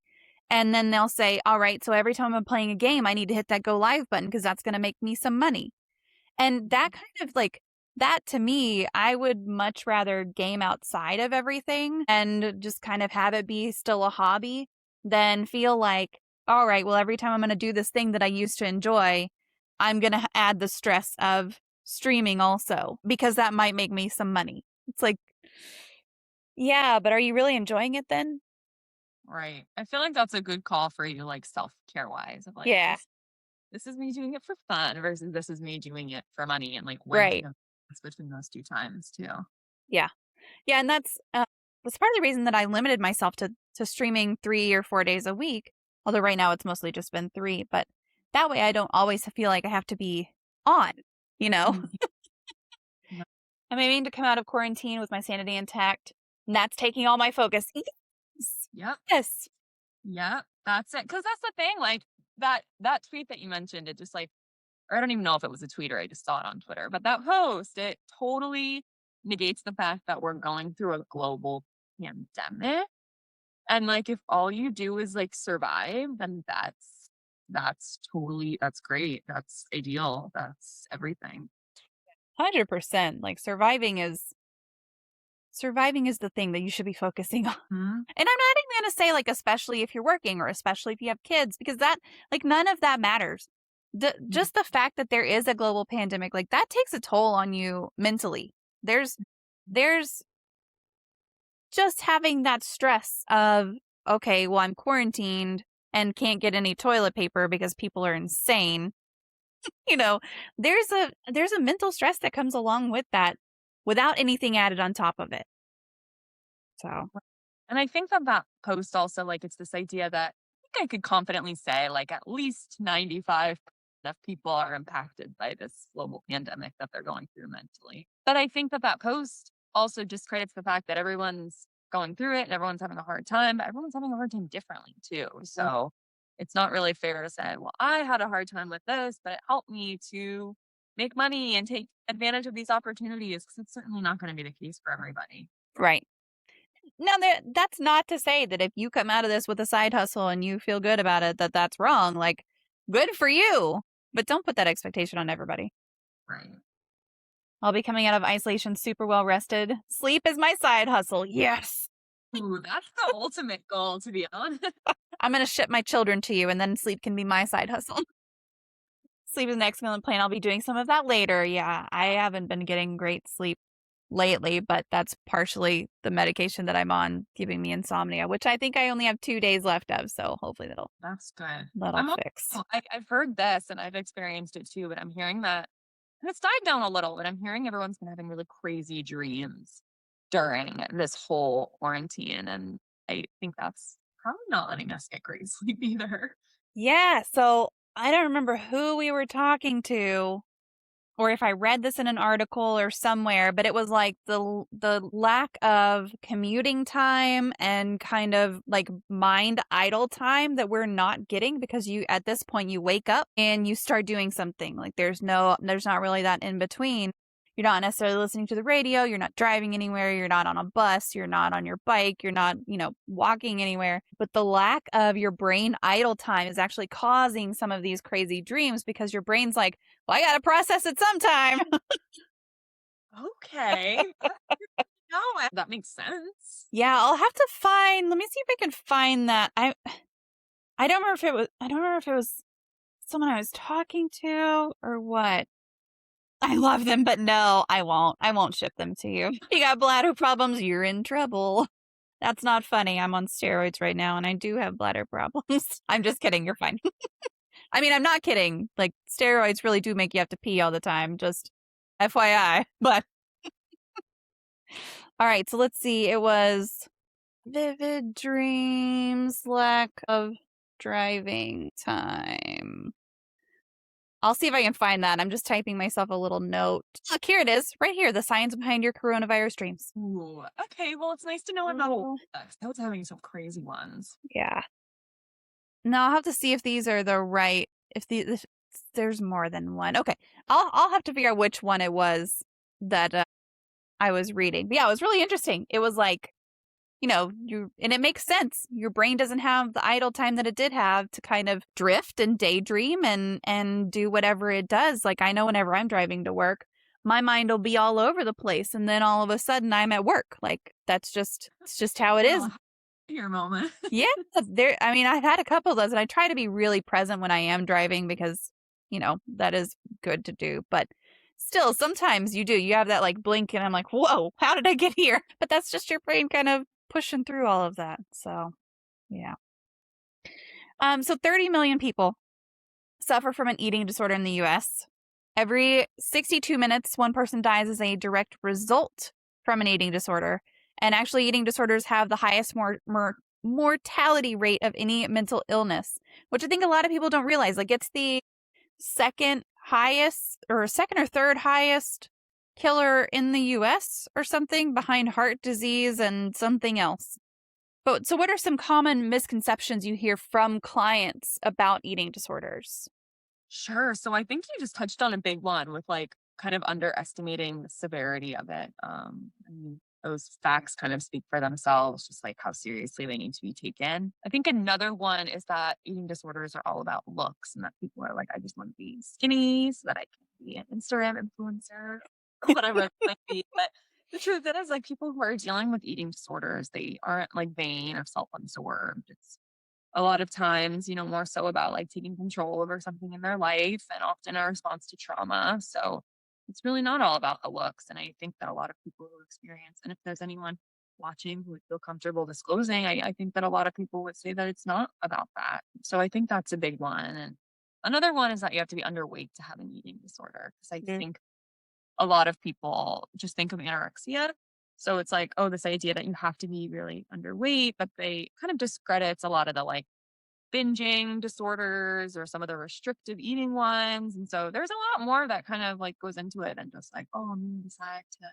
and then they'll say, all right, so every time I'm playing a game, I need to hit that go live button because that's going to make me some money. And that kind of like, that to me, I would much rather game outside of everything and just kind of have it be still a hobby than feel like, all right, well, every time I'm going to do this thing that I used to enjoy, I'm going to add the stress of streaming also, because that might make me some money. It's like, yeah, but are you really enjoying it then? Right. I feel like that's a good call for you, like self-care wise, of like, Yeah. this is me doing it for fun versus this is me doing it for money, and like Right. between those two times too. Yeah. Yeah. And that's part of the reason that I limited myself to streaming 3 or 4 days a week. Although right now it's mostly just been 3, but that way I don't always feel like I have to be on, I'm aiming to come out of quarantine with my sanity intact, and that's taking all my focus. Yes. Yep. Yes. Yep. That's it. Cause that's the thing. Like that tweet that you mentioned, it just like, or I don't even know if it was a tweet or I just saw it on Twitter, but that post, it totally negates the fact that we're going through a global pandemic. And like, if all you do is like survive, then that's great. That's ideal. That's everything. 100%. Like, surviving is the thing that you should be focusing on. Hmm? And I'm not even going to say like, especially if you're working or especially if you have kids, because that, like, none of that matters. Just the fact that there is a global pandemic, like, that takes a toll on you mentally. There's just having that stress of, okay, well, I'm quarantined and can't get any toilet paper because people are insane. There's a mental stress that comes along with that without anything added on top of it. So, and I think that post also, like, it's this idea that I think I could confidently say, like, at least 95% of people are impacted by this global pandemic that they're going through mentally. But I think that post also discredits the fact that everyone's going through it and everyone's having a hard time, but everyone's having a hard time differently too. So it's not really fair to say, well, I had a hard time with this, but it helped me to make money and take advantage of these opportunities, because it's certainly not going to be the case for everybody. right. Now, that's not to say that if you come out of this with a side hustle and you feel good about it, that's wrong. Like, good for you, but don't put that expectation on everybody. Right. I'll be coming out of isolation super well rested. Sleep is my side hustle. Yes. Ooh, that's the ultimate goal, to be honest. I'm going to ship my children to you, and then sleep can be my side hustle. Sleep is the next meal and plan. I'll be doing some of that later. Yeah, I haven't been getting great sleep lately, but that's partially the medication that I'm on giving me insomnia, which I think I only have 2 days left of. So hopefully That's good. that'll fix. I've heard this and I've experienced it too, but I'm hearing that and it's died down a little, but I'm hearing everyone's been having really crazy dreams during this whole quarantine. And I think that's probably not letting us get great sleep either. Yeah, so I don't remember who we were talking to or if I read this in an article or somewhere, but it was like the lack of commuting time and kind of like mind idle time that we're not getting because you at this point you wake up and you start doing something. Like there's not really that in between. You're not necessarily listening to the radio, you're not driving anywhere, you're not on a bus, you're not on your bike, you're not, walking anywhere. But the lack of your brain idle time is actually causing some of these crazy dreams because your brain's like, well, I got to process it sometime. Okay. No, that makes sense. Yeah, I'll have to let me see if I can find that. I don't remember if it was someone I was talking to or what. I love them, but no, I won't. I won't ship them to you. If you got bladder problems, you're in trouble. That's not funny. I'm on steroids right now, and I do have bladder problems. I'm just kidding. You're fine. I mean, I'm not kidding. Like, steroids really do make you have to pee all the time. Just FYI. But, all right. So let's see. It was vivid dreams, lack of driving time. I'll see if I can find that. I'm just typing myself a little note. Look, here it is. Right here. The science behind your coronavirus dreams. Ooh, okay. Well, it's nice to know about I was having some crazy ones. Yeah. No, I'll have to see if these are the right. If there's more than one. Okay. I'll have to figure out which one it was that I was reading. But yeah, it was really interesting. It was like, and it makes sense. Your brain doesn't have the idle time that it did have to kind of drift and daydream and do whatever it does. Like I know whenever I'm driving to work, my mind will be all over the place. And then all of a sudden I'm at work. Like it's just how it is. Your moment. Yeah. I've had a couple of those and I try to be really present when I am driving because, that is good to do. But still, sometimes you have that like blink and I'm like, whoa, how did I get here? But that's just your brain kind of pushing through all of that. So, yeah. So 30 million people suffer from an eating disorder in the U.S. Every 62 minutes, one person dies as a direct result from an eating disorder. And actually, eating disorders have the highest mortality rate of any mental illness, which I think a lot of people don't realize. Like it's the second or third highest killer in the US or something behind heart disease and something else. But so what are some common misconceptions you hear from clients about eating disorders? Sure. So I think you just touched on a big one with like kind of underestimating the severity of it. Those facts kind of speak for themselves, just like how seriously they need to be taken. I think another one is that eating disorders are all about looks and that people are like, I just want to be skinny so that I can be an Instagram influencer, whatever it might be. But the truth is like people who are dealing with eating disorders, they aren't like vain or self-absorbed. It's a lot of times, more so about like taking control over something in their life and often a response to trauma. So it's really not all about the looks. And I think that a lot of people who experience, and if there's anyone watching who would feel comfortable disclosing, I think that a lot of people would say that it's not about that. So I think that's a big one. And another one is that you have to be underweight to have an eating disorder. Because I think a lot of people just think of anorexia. So it's like, oh, this idea that you have to be really underweight, but they kind of discredits a lot of the like binging disorders or some of the restrictive eating ones. And so there's a lot more that kind of like goes into it than just like, oh, I'm going to decide to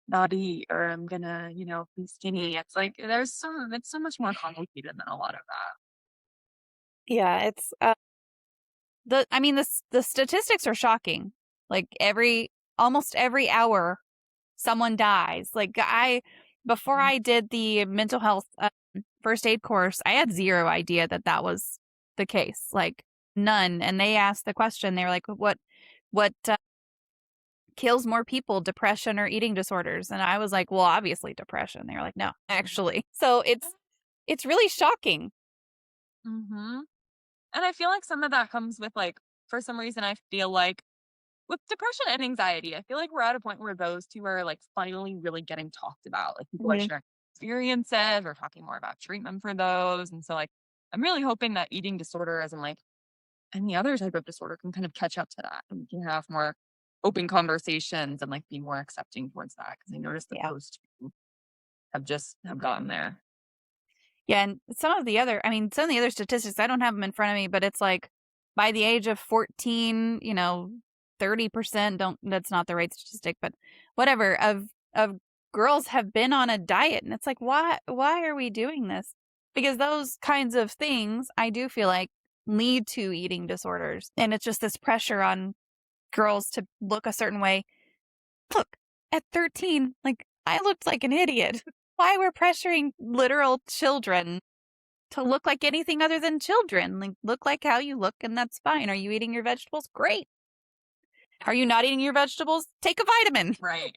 not eat or I'm going to, be skinny. It's like it's so much more complicated than a lot of that. Yeah, it's the statistics are shocking. Like almost every hour someone dies. Like before I did the mental health first aid course, I had zero idea that was the case, like none. And they asked the question, they were like, what kills more people, depression or eating disorders? And I was like, well, obviously depression. They were like, no, actually. So it's really shocking. Mm-hmm. And I feel like some of that comes with like, for some reason, I feel like with depression and anxiety, I feel like we're at a point where those two are like finally really getting talked about. Like people are sharing experiences or talking more about treatment for those. And so like, I'm really hoping that eating disorder, as in like any other type of disorder, can kind of catch up to that. And we can have more open conversations and like be more accepting towards that. Because I noticed that those two have gotten there. Yeah, and some of the other statistics, I don't have them in front of me, but it's like by the age of 14, 30%, that's not the right statistic, but whatever, of girls have been on a diet. And it's like, why are we doing this? Because those kinds of things, I do feel like, lead to eating disorders. And it's just this pressure on girls to look a certain way. Look, at 13, like, I looked like an idiot. Why we're pressuring literal children to look like anything other than children? Like, look like how you look, and that's fine. Are you eating your vegetables? Great. Are you not eating your vegetables? Take a vitamin. Right.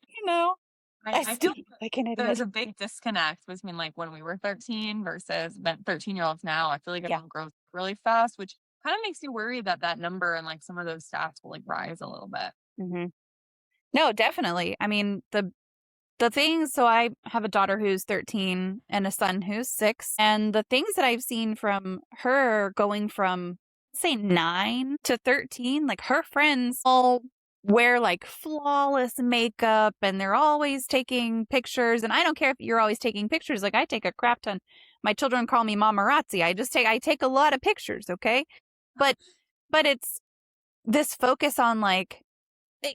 I still feel like an idiot. there's a big disconnect between like when we were 13 versus 13-year-olds now. I feel like everyone grows really fast, which kind of makes you worry that that number and like some of those stats will like rise a little bit. Mm-hmm. No, definitely. I mean, the things, so I have a daughter who's 13 and a son who's 6. And the things that I've seen from her going from, say, 9 to 13, like her friends all wear like flawless makeup and they're always taking pictures. And I don't care if you're always taking pictures. Like I take a crap ton. My children call me Mamarazzi. I take a lot of pictures. Okay. But it's this focus on like,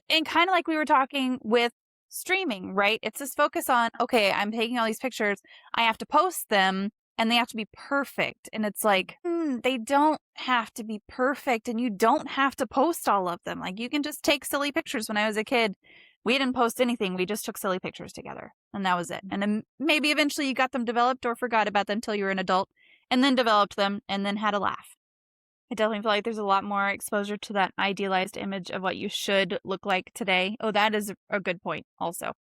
and kind of like we were talking with streaming, right? It's this focus on, okay, I'm taking all these pictures. I have to post them and they have to be perfect. And it's like, they don't have to be perfect and you don't have to post all of them. Like you can just take silly pictures. When I was a kid, we didn't post anything. We just took silly pictures together and that was it. And then maybe eventually you got them developed or forgot about them until you were an adult and then developed them and then had a laugh. I definitely feel like there's a lot more exposure to that idealized image of what you should look like today. Oh, that is a good point also.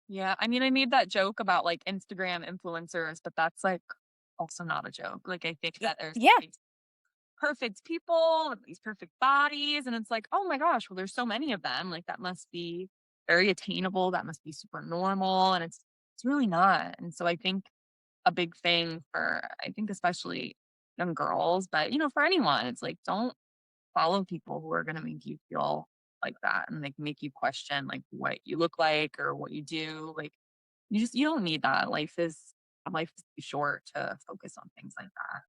Yeah. I mean, I made that joke about like Instagram influencers, but that's like also not a joke. Like I think that there's these perfect people with these perfect bodies. And it's like, oh my gosh, well, there's so many of them. Like that must be very attainable. That must be super normal. And it's really not. And so I think a big thing for, I think especially young girls, but for anyone, it's like, don't follow people who are going to make you feel like that and like make you question like what you look like or what you do. Like you don't need that. Life is too short to focus on things like that.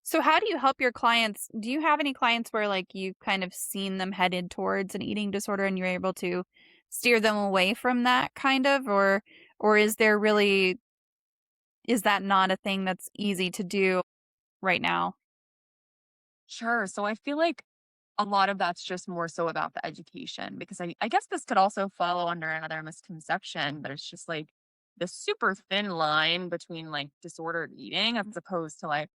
So how do you help your clients? Do you have any clients where like you've kind of seen them headed towards an eating disorder and you're able to steer them away from that kind of, or is that not a thing that's easy to do right now? Sure. So I feel like a lot of that's just more so about the education, because I guess this could also follow under another misconception, but it's just like the super thin line between like disordered eating as opposed to like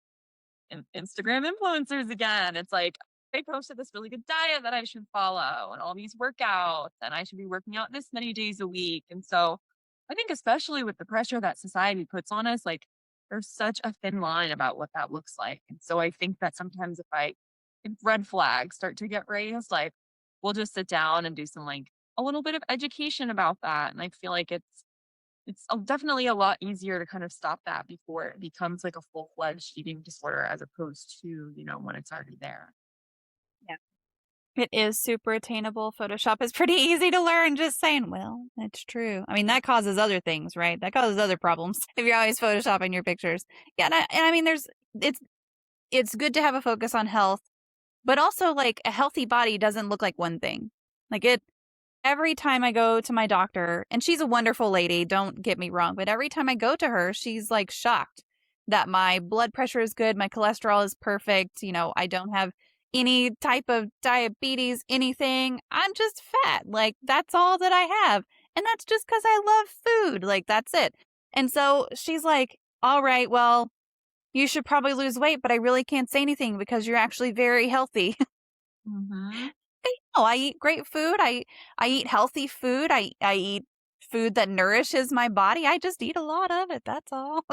Instagram influencers again. It's like they posted this really good diet that I should follow and all these workouts and I should be working out this many days a week. And so I think especially with the pressure that society puts on us, like there's such a thin line about what that looks like. And so I think that sometimes if red flags start to get raised, like we'll just sit down and do some like a little bit of education about that. And I feel like it's definitely a lot easier to kind of stop that before it becomes like a full-fledged eating disorder as opposed to, when it's already there. Yeah. It is super attainable. Photoshop is pretty easy to learn, just saying. Well, that's true. I mean, that causes other things, right? That causes other problems if you're always Photoshopping your pictures. Yeah, and I mean, it's good to have a focus on health, but also like a healthy body doesn't look like one thing. Like every time I go to my doctor, and she's a wonderful lady, don't get me wrong, but every time I go to her, she's like shocked that my blood pressure is good, my cholesterol is perfect, I don't have any type of diabetes, anything. I'm just fat. Like that's all that I have. And that's just because I love food. Like that's it. And so she's like, all right, well, you should probably lose weight, but I really can't say anything because you're actually very healthy. Mm-hmm. I I eat great food. I eat healthy food. I eat food that nourishes my body. I just eat a lot of it. That's all.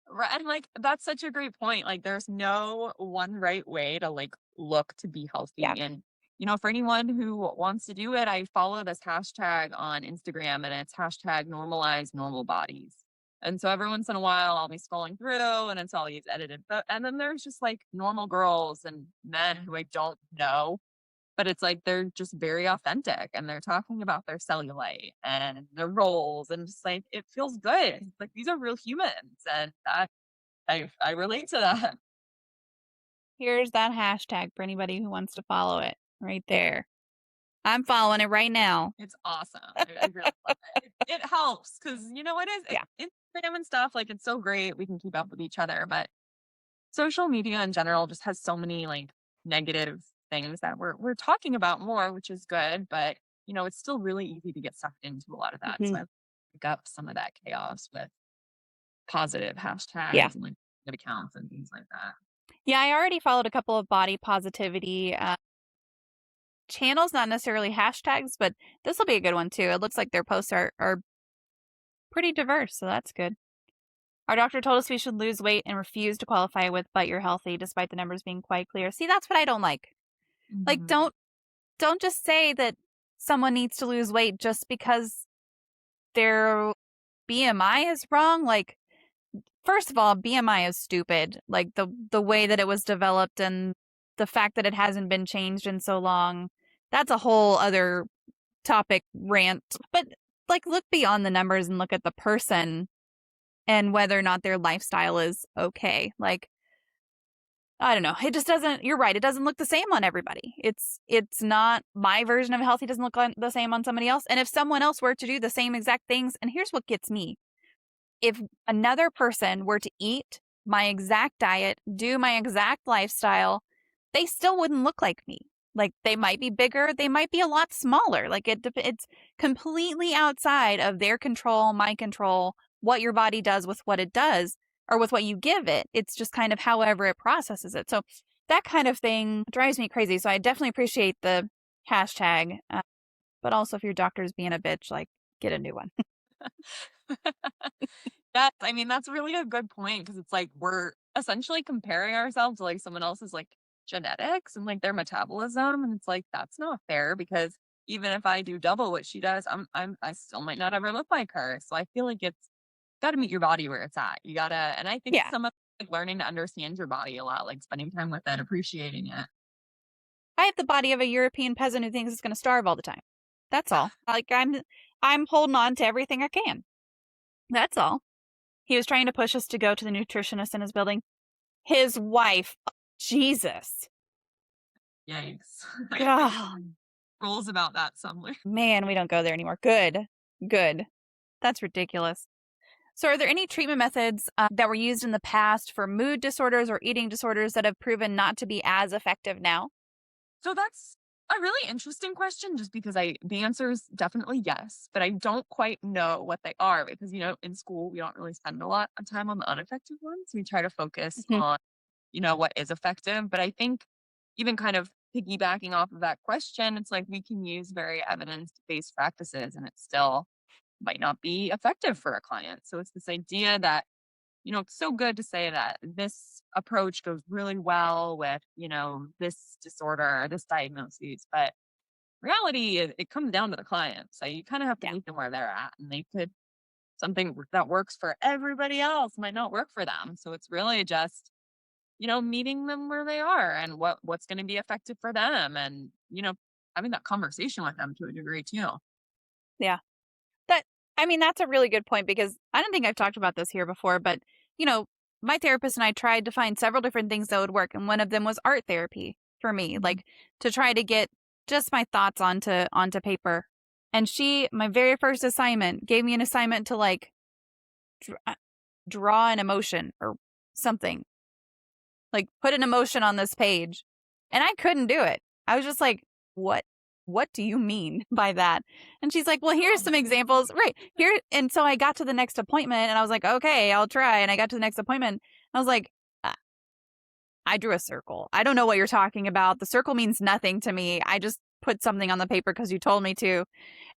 Right. And like, that's such a great point. Like, there's no one right way to like look to be healthy. Yeah. And, for anyone who wants to do it, I follow this hashtag on Instagram, and it's hashtag normalize normal bodies. And so every once in a while I'll be scrolling through and it's all these edited, and then there's just like normal girls and men who I don't know, but it's like they're just very authentic and they're talking about their cellulite and their roles, and just like it feels good. It's like these are real humans, and that I relate to that. Here's that hashtag for anybody who wants to follow it right there. I'm following it right now. It's awesome. I really love it. It helps because it is Yeah. Instagram and stuff. Like, it's so great. We can keep up with each other, but social media in general just has so many like negative things that we're talking about more, which is good, but it's still really easy to get sucked into a lot of that. So I pick up some of that chaos with positive hashtags and like good accounts and things like that. Yeah, I already followed a couple of body positivity channels, not necessarily hashtags, but this will be a good one too. It looks like their posts are pretty diverse, so that's good. Our doctor told us we should lose weight and refuse to qualify with "but you're healthy," despite the numbers being quite clear. See, that's what I don't like. Like, don't just say that someone needs to lose weight just because their BMI is wrong. Like, first of all, BMI is stupid. Like, the way that it was developed and the fact that it hasn't been changed in so long, that's a whole other topic rant. But like, look beyond the numbers and look at the person and whether or not their lifestyle is okay. Like, I don't know. It just doesn't, you're right. It doesn't look the same on everybody. It's not my version of healthy doesn't look the same on somebody else. And if someone else were to do the same exact things, and here's what gets me. If another person were to eat my exact diet, do my exact lifestyle, they still wouldn't look like me. Like, they might be bigger, they might be a lot smaller. Like, it's completely outside of their control, my control, what your body does with what it does or with what you give it. It's just kind of however it processes it. So that kind of thing drives me crazy. So I definitely appreciate the hashtag. But also, if your doctor's being a bitch, like, get a new one. Yes, I mean, that's really a good point, because it's like we're essentially comparing ourselves to like someone else's like genetics and like their metabolism, and it's like that's not fair, because even if I do double what she does, I still might not ever look like her. So I feel like it's got to meet your body where it's at. You gotta, and I think some of like learning to understand your body a lot, like spending time with it, appreciating it. I have the body of a European peasant who thinks it's going to starve all the time. That's all. Like, I'm holding on to everything I can. That's all. He was trying to push us to go to the nutritionist in his building. His wife, Jesus. Yikes. God. Rules about that somewhere. Man, we don't go there anymore. Good. That's ridiculous. So are there any treatment methods that were used in the past for mood disorders or eating disorders that have proven not to be as effective now? So that's a really interesting question, just because the answer is definitely yes, but I don't quite know what they are, because, in school, we don't really spend a lot of time on the ineffective ones. We try to focus on, what is effective. But I think even kind of piggybacking off of that question, it's like we can use very evidence-based practices and it still might not be effective for a client. So it's this idea that, it's so good to say that this approach goes really well with, this disorder, this diagnosis, but reality, it comes down to the client. So you kind of have to meet them where they're at, and something that works for everybody else might not work for them. So it's really just, meeting them where they are and what's going to be effective for them, and, having that conversation with them to a degree too. Yeah. That's a really good point, because I don't think I've talked about this here before, but, my therapist and I tried to find several different things that would work. And one of them was art therapy for me, like to try to get just my thoughts onto paper. And my very first assignment, gave me an assignment to like draw an emotion or something, like put an emotion on this page. And I couldn't do it. I was just like, what do you mean by that? And she's like, well, here's some examples right here. And so I got to the next appointment and I was like, okay, I'll try. And I got to the next appointment. And I was like, I drew a circle. I don't know what you're talking about. The circle means nothing to me. I just put something on the paper because you told me to.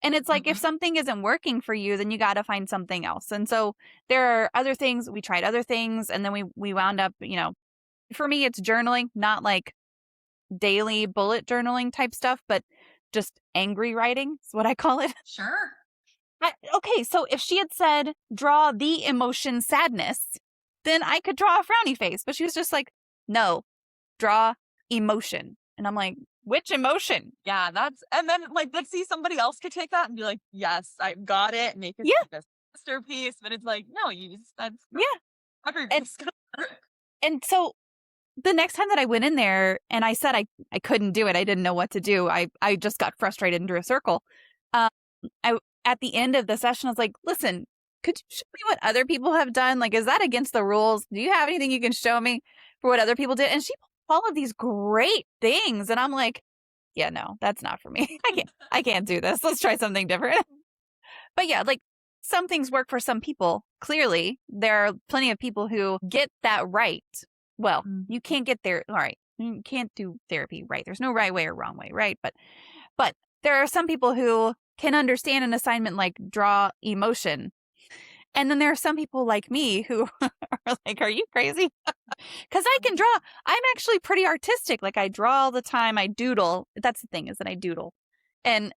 And it's like, if Mhm. something isn't working for you, then you got to find something else. And so there are other things. We tried other things, and then we wound up, for me, it's journaling, not like daily bullet journaling type stuff, but just angry writing is what I call it. Sure. Okay, so if she had said, draw the emotion sadness, then I could draw a frowny face. But she was just like, no, draw emotion. And I'm like, which emotion? Yeah, and then like, let's see, somebody else could take that and be like, yes, I got it, and make it Yeah. like a masterpiece. But it's like, no, that's Yeah. everybody's gonna work. And so the next time that I went in there and I said I couldn't do it, I didn't know what to do. I just got frustrated and drew a circle. At the end of the session, I was like, listen, could you show me what other people have done? Like, is that against the rules? Do you have anything you can show me for what other people did? And she pulled all of these great things. And I'm like, yeah, no, that's not for me. I can't do this. Let's try something different. But yeah, like some things work for some people. Clearly, there are plenty of people who get that right. Well, you can't get there. All right. You can't do therapy right. There's no right way or wrong way, right? But there are some people who can understand an assignment like draw emotion. And then there are some people like me who are like, are you crazy? Because I can draw. I'm actually pretty artistic. Like I draw all the time. I doodle. That's the thing, is that I doodle. And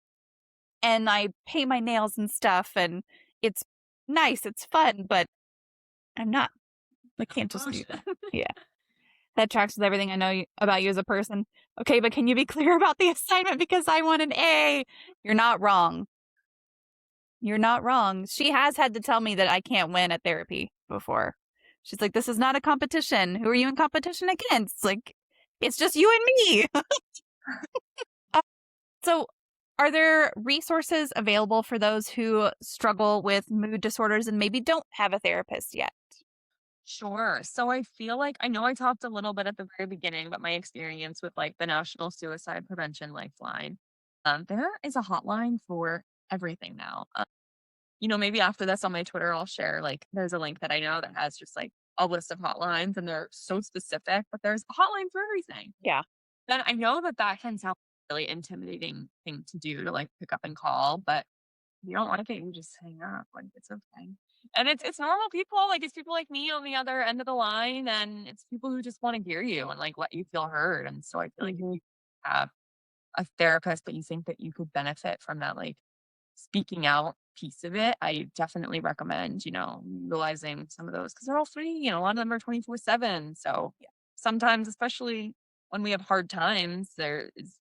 I paint my nails and stuff. And it's nice. It's fun. But I can't just do that. Yeah. That tracks with everything I know about you as a person. Okay, but can you be clear about the assignment? Because I want an A. You're not wrong. You're not wrong. She has had to tell me that I can't win at therapy before. She's like, this is not a competition. Who are you in competition against? Like, it's just you and me. So are there resources available for those who struggle with mood disorders and maybe don't have a therapist yet? Sure. So I feel like, I know I talked a little bit at the very beginning, but my experience with like the National Suicide Prevention Lifeline, there is a hotline for everything now. Maybe after this on my Twitter, I'll share like, there's a link that I know that has just like a list of hotlines, and they're so specific, but there's a hotline for everything. Yeah. Then I know that can sound really intimidating thing to do, to like pick up and call, but if you don't like it, you just hang up. Like, it's okay. And it's normal people. Like, it's people like me on the other end of the line, and it's people who just want to hear you and like let you feel heard. And so I feel like if you have a therapist, but you think that you could benefit from that, like speaking out piece of it, I definitely recommend, utilizing some of those, because they're all free. A lot of them are 24/7. So sometimes, especially when we have hard times, there is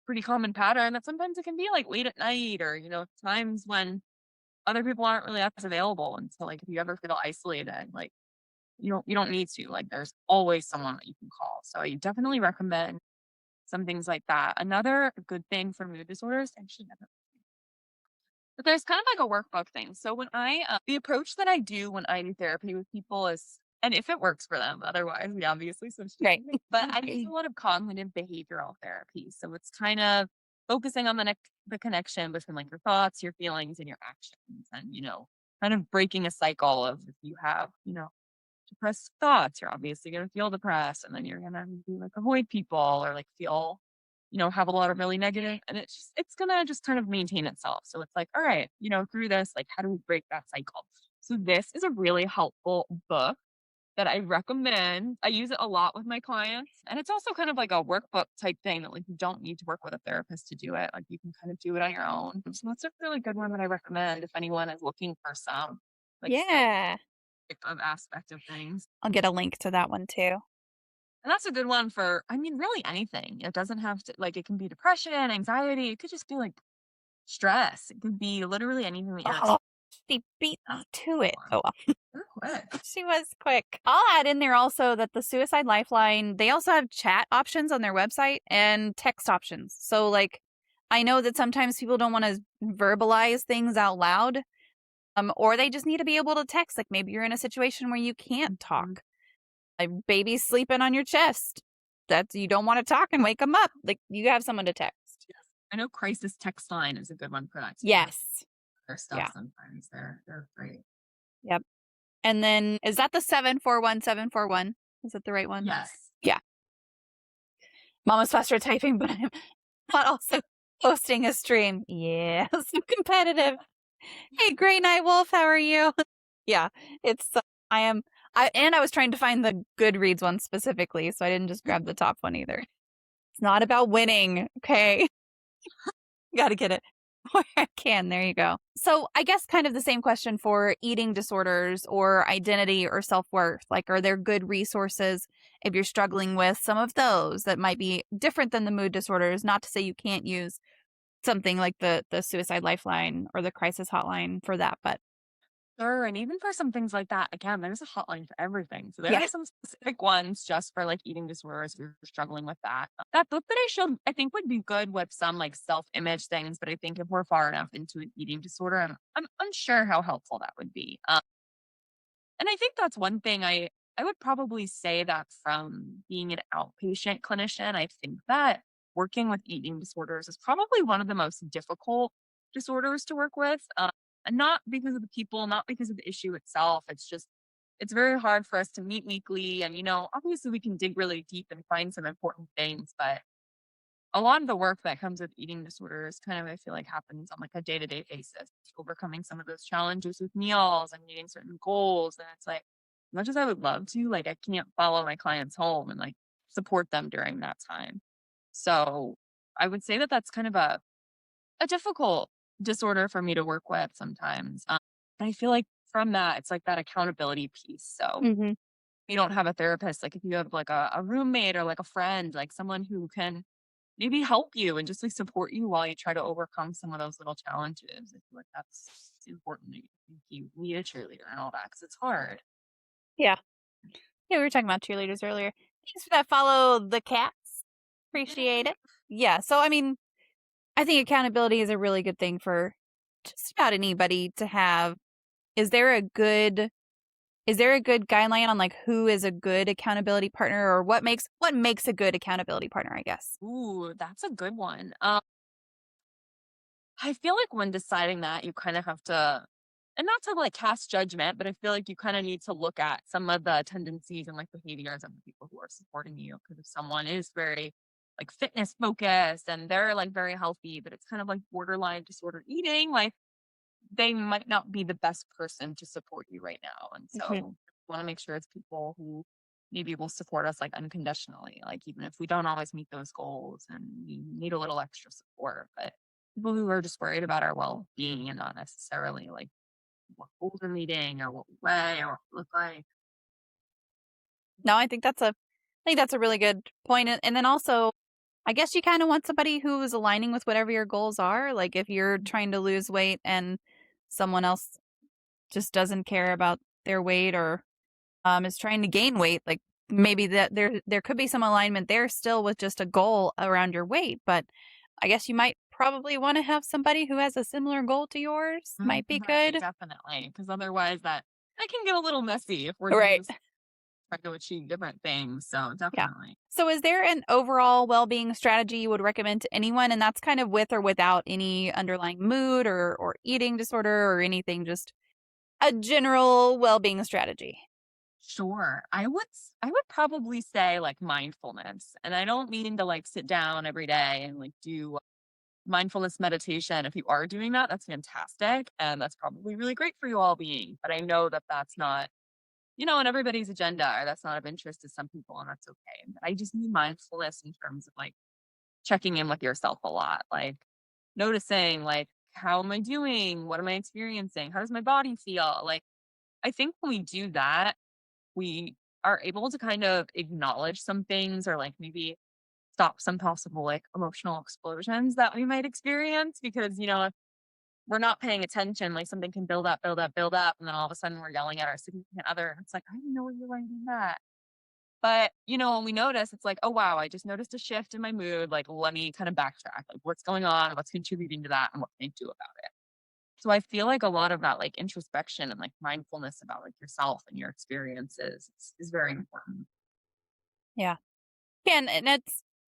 pretty common pattern that sometimes it can be like late at night, or times when other people aren't really as available. And so like, if you ever feel isolated, like you don't need to, like there's always someone that you can call. So I definitely recommend some things like that. Another good thing for mood disorders, actually never, but there's kind of like a workbook thing. So when the approach that I do when I do therapy with people is, and if it works for them, otherwise we obviously switch to Right. but I do a lot of cognitive behavioral therapy. So it's kind of focusing on the connection between like your thoughts, your feelings, and your actions, and kind of breaking a cycle of, if you have depressed thoughts, you're obviously going to feel depressed, and then you're going to like avoid people, or like feel have a lot of really negative, and it's going to just kind of maintain itself. So it's like, all right, through this, like, how do we break that cycle? So this is a really helpful book that I recommend. I use it a lot with my clients, and it's also kind of like a workbook type thing that like you don't need to work with a therapist to do it. Like, you can kind of do it on your own. So that's a really good one that I recommend if anyone is looking for some like Yeah. of aspect of things. I'll get a link to that one too. And that's a good one for, really anything. It doesn't have to, like, it can be depression, anxiety. It could just be like stress. It could be literally anything that you're Oh, she beat me to it. Oh, You're quick. she was quick. I'll add in there also that the Suicide Lifeline, they also have chat options on their website and text options. So like, I know that sometimes people don't want to verbalize things out loud, or they just need to be able to text. Like maybe you're in a situation where you can't talk. Like baby's sleeping on your chest. You don't want to talk and wake them up. Like you have someone to text. Yes. I know crisis text line is a good one for that too. Yes. Their stuff sometimes they're great. Yep. And then is that the 741-741? Is that the right one? Yes. Yeah. Mama's faster typing, but I'm not also hosting a stream. Yeah, so competitive. Hey, Great Night Wolf, how are you? Yeah, it's, I was trying to find the Goodreads one specifically, so I didn't just grab the top one either. It's not about winning, okay? Gotta get it where I can. There you go. So I guess kind of the same question for eating disorders or identity or self-worth. Like, are there good resources if you're struggling with some of those that might be different than the mood disorders? Not to say you can't use something like the Suicide Lifeline or the crisis hotline for that, but Sure, and even for some things like that, again, there's a hotline for everything. So there yeah. are some specific ones just for like eating disorders if you're struggling with that. That book that I showed, I think would be good with some like self-image things, but I think if we're far enough into an eating disorder, I'm unsure how helpful that would be. And I think that's one thing I would probably say that from being an outpatient clinician, I think that working with eating disorders is probably one of the most difficult disorders to work with. And not because of the people, not because of the issue itself. It's just, it's very hard for us to meet weekly. And, obviously we can dig really deep and find some important things, but a lot of the work that comes with eating disorders kind of, I feel like, happens on like a day-to-day basis, overcoming some of those challenges with meals and meeting certain goals. And it's like, as much as I would love to, like, I can't follow my clients home and like support them during that time. So I would say that that's kind of a difficult disorder for me to work with sometimes. And I feel like from that, it's like that accountability piece. So Mm-hmm. you don't have a therapist, like if you have like a roommate or like a friend, like someone who can maybe help you and just like support you while you try to overcome some of those little challenges. I feel like that's important. You need a cheerleader and all that because it's hard. Yeah. Yeah, we were talking about cheerleaders earlier. Thanks for that follow the cats. Appreciate it. Yeah. So, I mean, I think accountability is a really good thing for just about anybody to have. Is there a good guideline on like who is a good accountability partner or what makes a good accountability partner, I guess? Ooh, that's a good one. I feel like when deciding that, you kind of have to, and not to like cast judgment, but I feel like you kind of need to look at some of the tendencies and like behaviors of the people who are supporting you. Because if someone is very like fitness focused and they're like very healthy, but it's kind of like borderline disorder eating, like they might not be the best person to support you right now. And so Mhm. we want to make sure it's people who maybe will support us like unconditionally, like even if we don't always meet those goals and we need a little extra support, but people who are just worried about our well-being and not necessarily like what goals we're meeting or what we weigh or what we look like. No, I think that's a really good point. And then also, I guess you kind of want somebody who is aligning with whatever your goals are. Like if you're trying to lose weight and someone else just doesn't care about their weight or is trying to gain weight, like maybe that there could be some alignment there still with just a goal around your weight, but I guess you might probably want to have somebody who has a similar goal to yours. Might be Right, good. definitely. Because otherwise that can get a little messy if we're Right. just trying to achieve different things. So Yeah. definitely. So is there an overall well-being strategy you would recommend to anyone? And that's kind of with or without any underlying mood or eating disorder or anything, just a general well-being strategy. Sure. I would probably say like mindfulness. And I don't mean to like sit down every day and like do mindfulness meditation. If you are doing that, that's fantastic. And that's probably really great for your well-being. But I know that that's not, on everybody's agenda or that's not of interest to some people and that's okay. But I just mean mindfulness in terms of like checking in with yourself a lot, like noticing like, how am I doing? What am I experiencing? How does my body feel? Like, I think when we do that, we are able to kind of acknowledge some things or like maybe stop some possible like emotional explosions that we might experience because if we're not paying attention, like something can build up, build up, build up, and then all of a sudden we're yelling at our significant other and it's like, I didn't know you were doing that. But when we notice, it's like, oh wow, I just noticed a shift in my mood, like let me kind of backtrack, like what's going on, what's contributing to that, and what can I do about it. So I feel like a lot of that like introspection and like mindfulness about like yourself and your experiences is very important. Yeah. And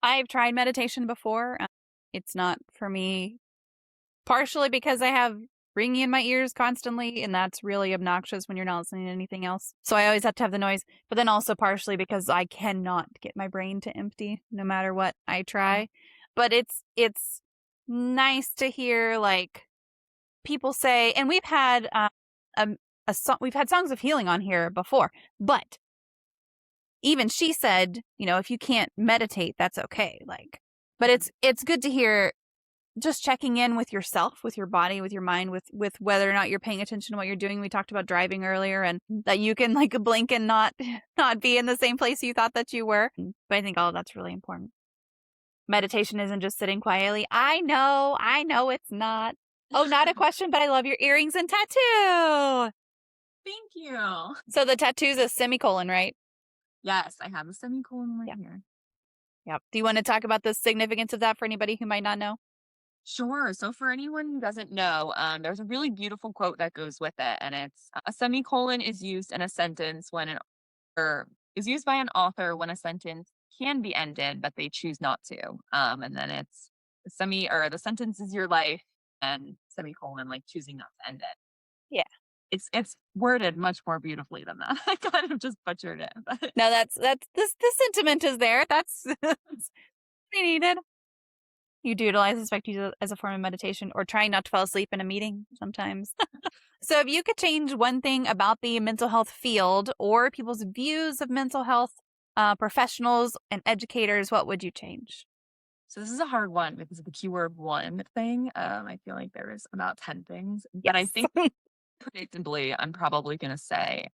I've tried meditation before. It's not for me, partially because I have ringing in my ears constantly, and that's really obnoxious when you're not listening to anything else. So I always have to have the noise. But then also partially because I cannot get my brain to empty no matter what I try. But it's nice to hear like people say, and we've had we've had songs of healing on here before, but even she said, if you can't meditate, that's okay. Like, but it's good to hear just checking in with yourself, with your body, with your mind, with whether or not you're paying attention to what you're doing. We talked about driving earlier, and that you can like blink and not be in the same place you thought that you were. But I think all of that's really important. Meditation isn't just sitting quietly. I know it's not. Oh, not a question, but I love your earrings and tattoo. Thank you. So the tattoo's a semicolon, right? Yes, I have a semicolon right here. Yep. Do you want to talk about the significance of that for anybody who might not know? Sure. So for anyone who doesn't know, there's a really beautiful quote that goes with it, and it's a semicolon is used in a sentence or is used by an author when a sentence can be ended, but they choose not to. And then it's the sentence is your life, and semicolon like choosing not to end it. Yeah. It's worded much more beautifully than that. I kind of just butchered it. But No, that's the sentiment is there. That's needed. You do utilize this activity as a form of meditation or trying not to fall asleep in a meeting sometimes. So if you could change one thing about the mental health field or people's views of mental health, professionals and educators, what would you change? So this is a hard one because of the keyword one thing. I feel like there is about 10 things, but I think predictably, I'm probably going to say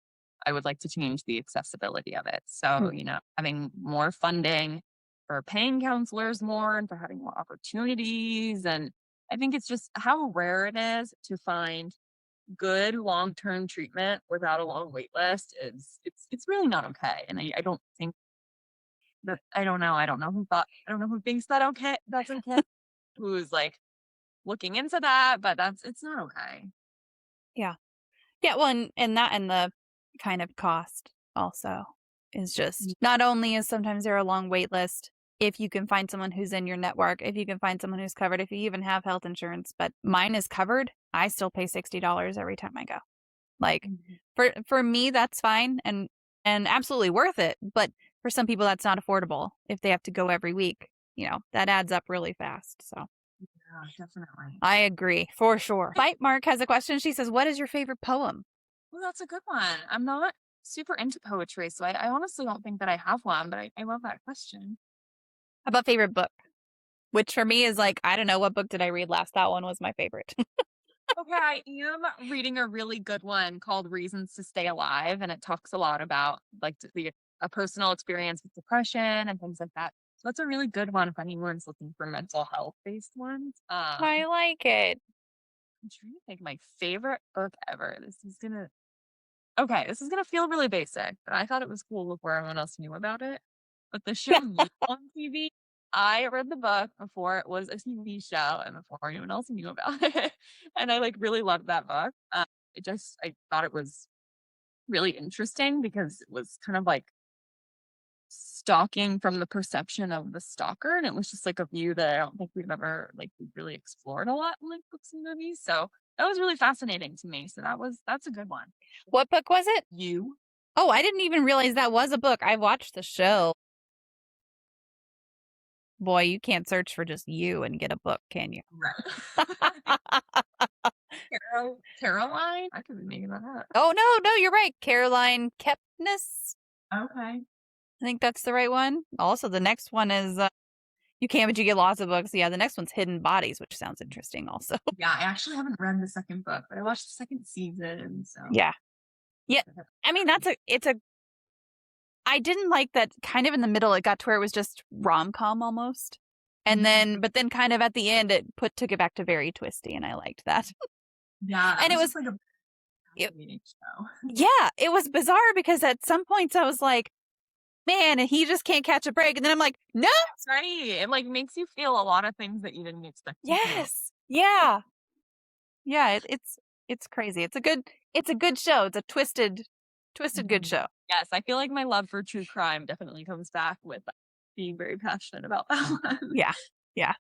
I would like to change the accessibility of it. So, having more funding for paying counselors more and for having more opportunities. And I think it's just how rare it is to find good long-term treatment without a long wait list it's really not okay. And I don't think that I don't know who thinks that's okay, who's like looking into that, but it's not okay. Yeah. Yeah. Well, and that and the kind of cost also is just not only is sometimes there a long wait list if you can find someone who's in your network, if you can find someone who's covered, if you even have health insurance, but mine is covered. I still pay $60 every time I go. Like for me, that's fine and absolutely worth it. But for some people, that's not affordable if they have to go every week. That adds up really fast. So. Yeah, definitely. I agree, for sure. Bite Mark has a question. She says, what is your favorite poem? Well, that's a good one. I'm not super into poetry, so I honestly don't think that I have one, but I love that question. How about favorite book? Which for me is like, I don't know, what book did I read last? That one was my favorite. Okay, I am reading a really good one called Reasons to Stay Alive, and it talks a lot about like a personal experience with depression and things like that. So that's a really good one if anyone's looking for mental health based ones. I like it. I'm trying to think my favorite book ever. This is gonna feel really basic, but I thought it was cool before everyone else knew about it. But the show You on TV, I read the book before it was a TV show and before anyone else knew about it, and I like really loved that book. I thought it was really interesting because it was kind of like stalking from the perception of the stalker, and it was just like a view that I don't think we've ever like really explored a lot in like books and movies. So that was really fascinating to me. So that's a good one. What book was it? You. Oh, I didn't even realize that was a book. I watched the show. Boy, you can't search for just you and get a book, can you? Right. Caroline? I could be making that up. Oh, no, you're right. Caroline Kepnes. Okay. I think that's the right one. Also, the next one is You Can, But You Get Lots of Books. Yeah, the next one's Hidden Bodies, which sounds interesting also. Yeah, I actually haven't read the second book, but I watched the second season. So Yeah. I mean, I didn't like that kind of in the middle. It got to where it was just rom-com almost. And but then kind of at the end, it took it back to very twisty, and I liked that. Yeah. And it was like a fascinating show. Yeah, it was bizarre because at some points I was like, man, and he just can't catch a break. And then I'm like, no. That's right. It like makes you feel a lot of things that you didn't expect to feel. Yes. Yeah. Yeah, it's crazy. It's a good show. It's a twisted good show. Yes, I feel like my love for true crime definitely comes back with being very passionate about that one. Yeah.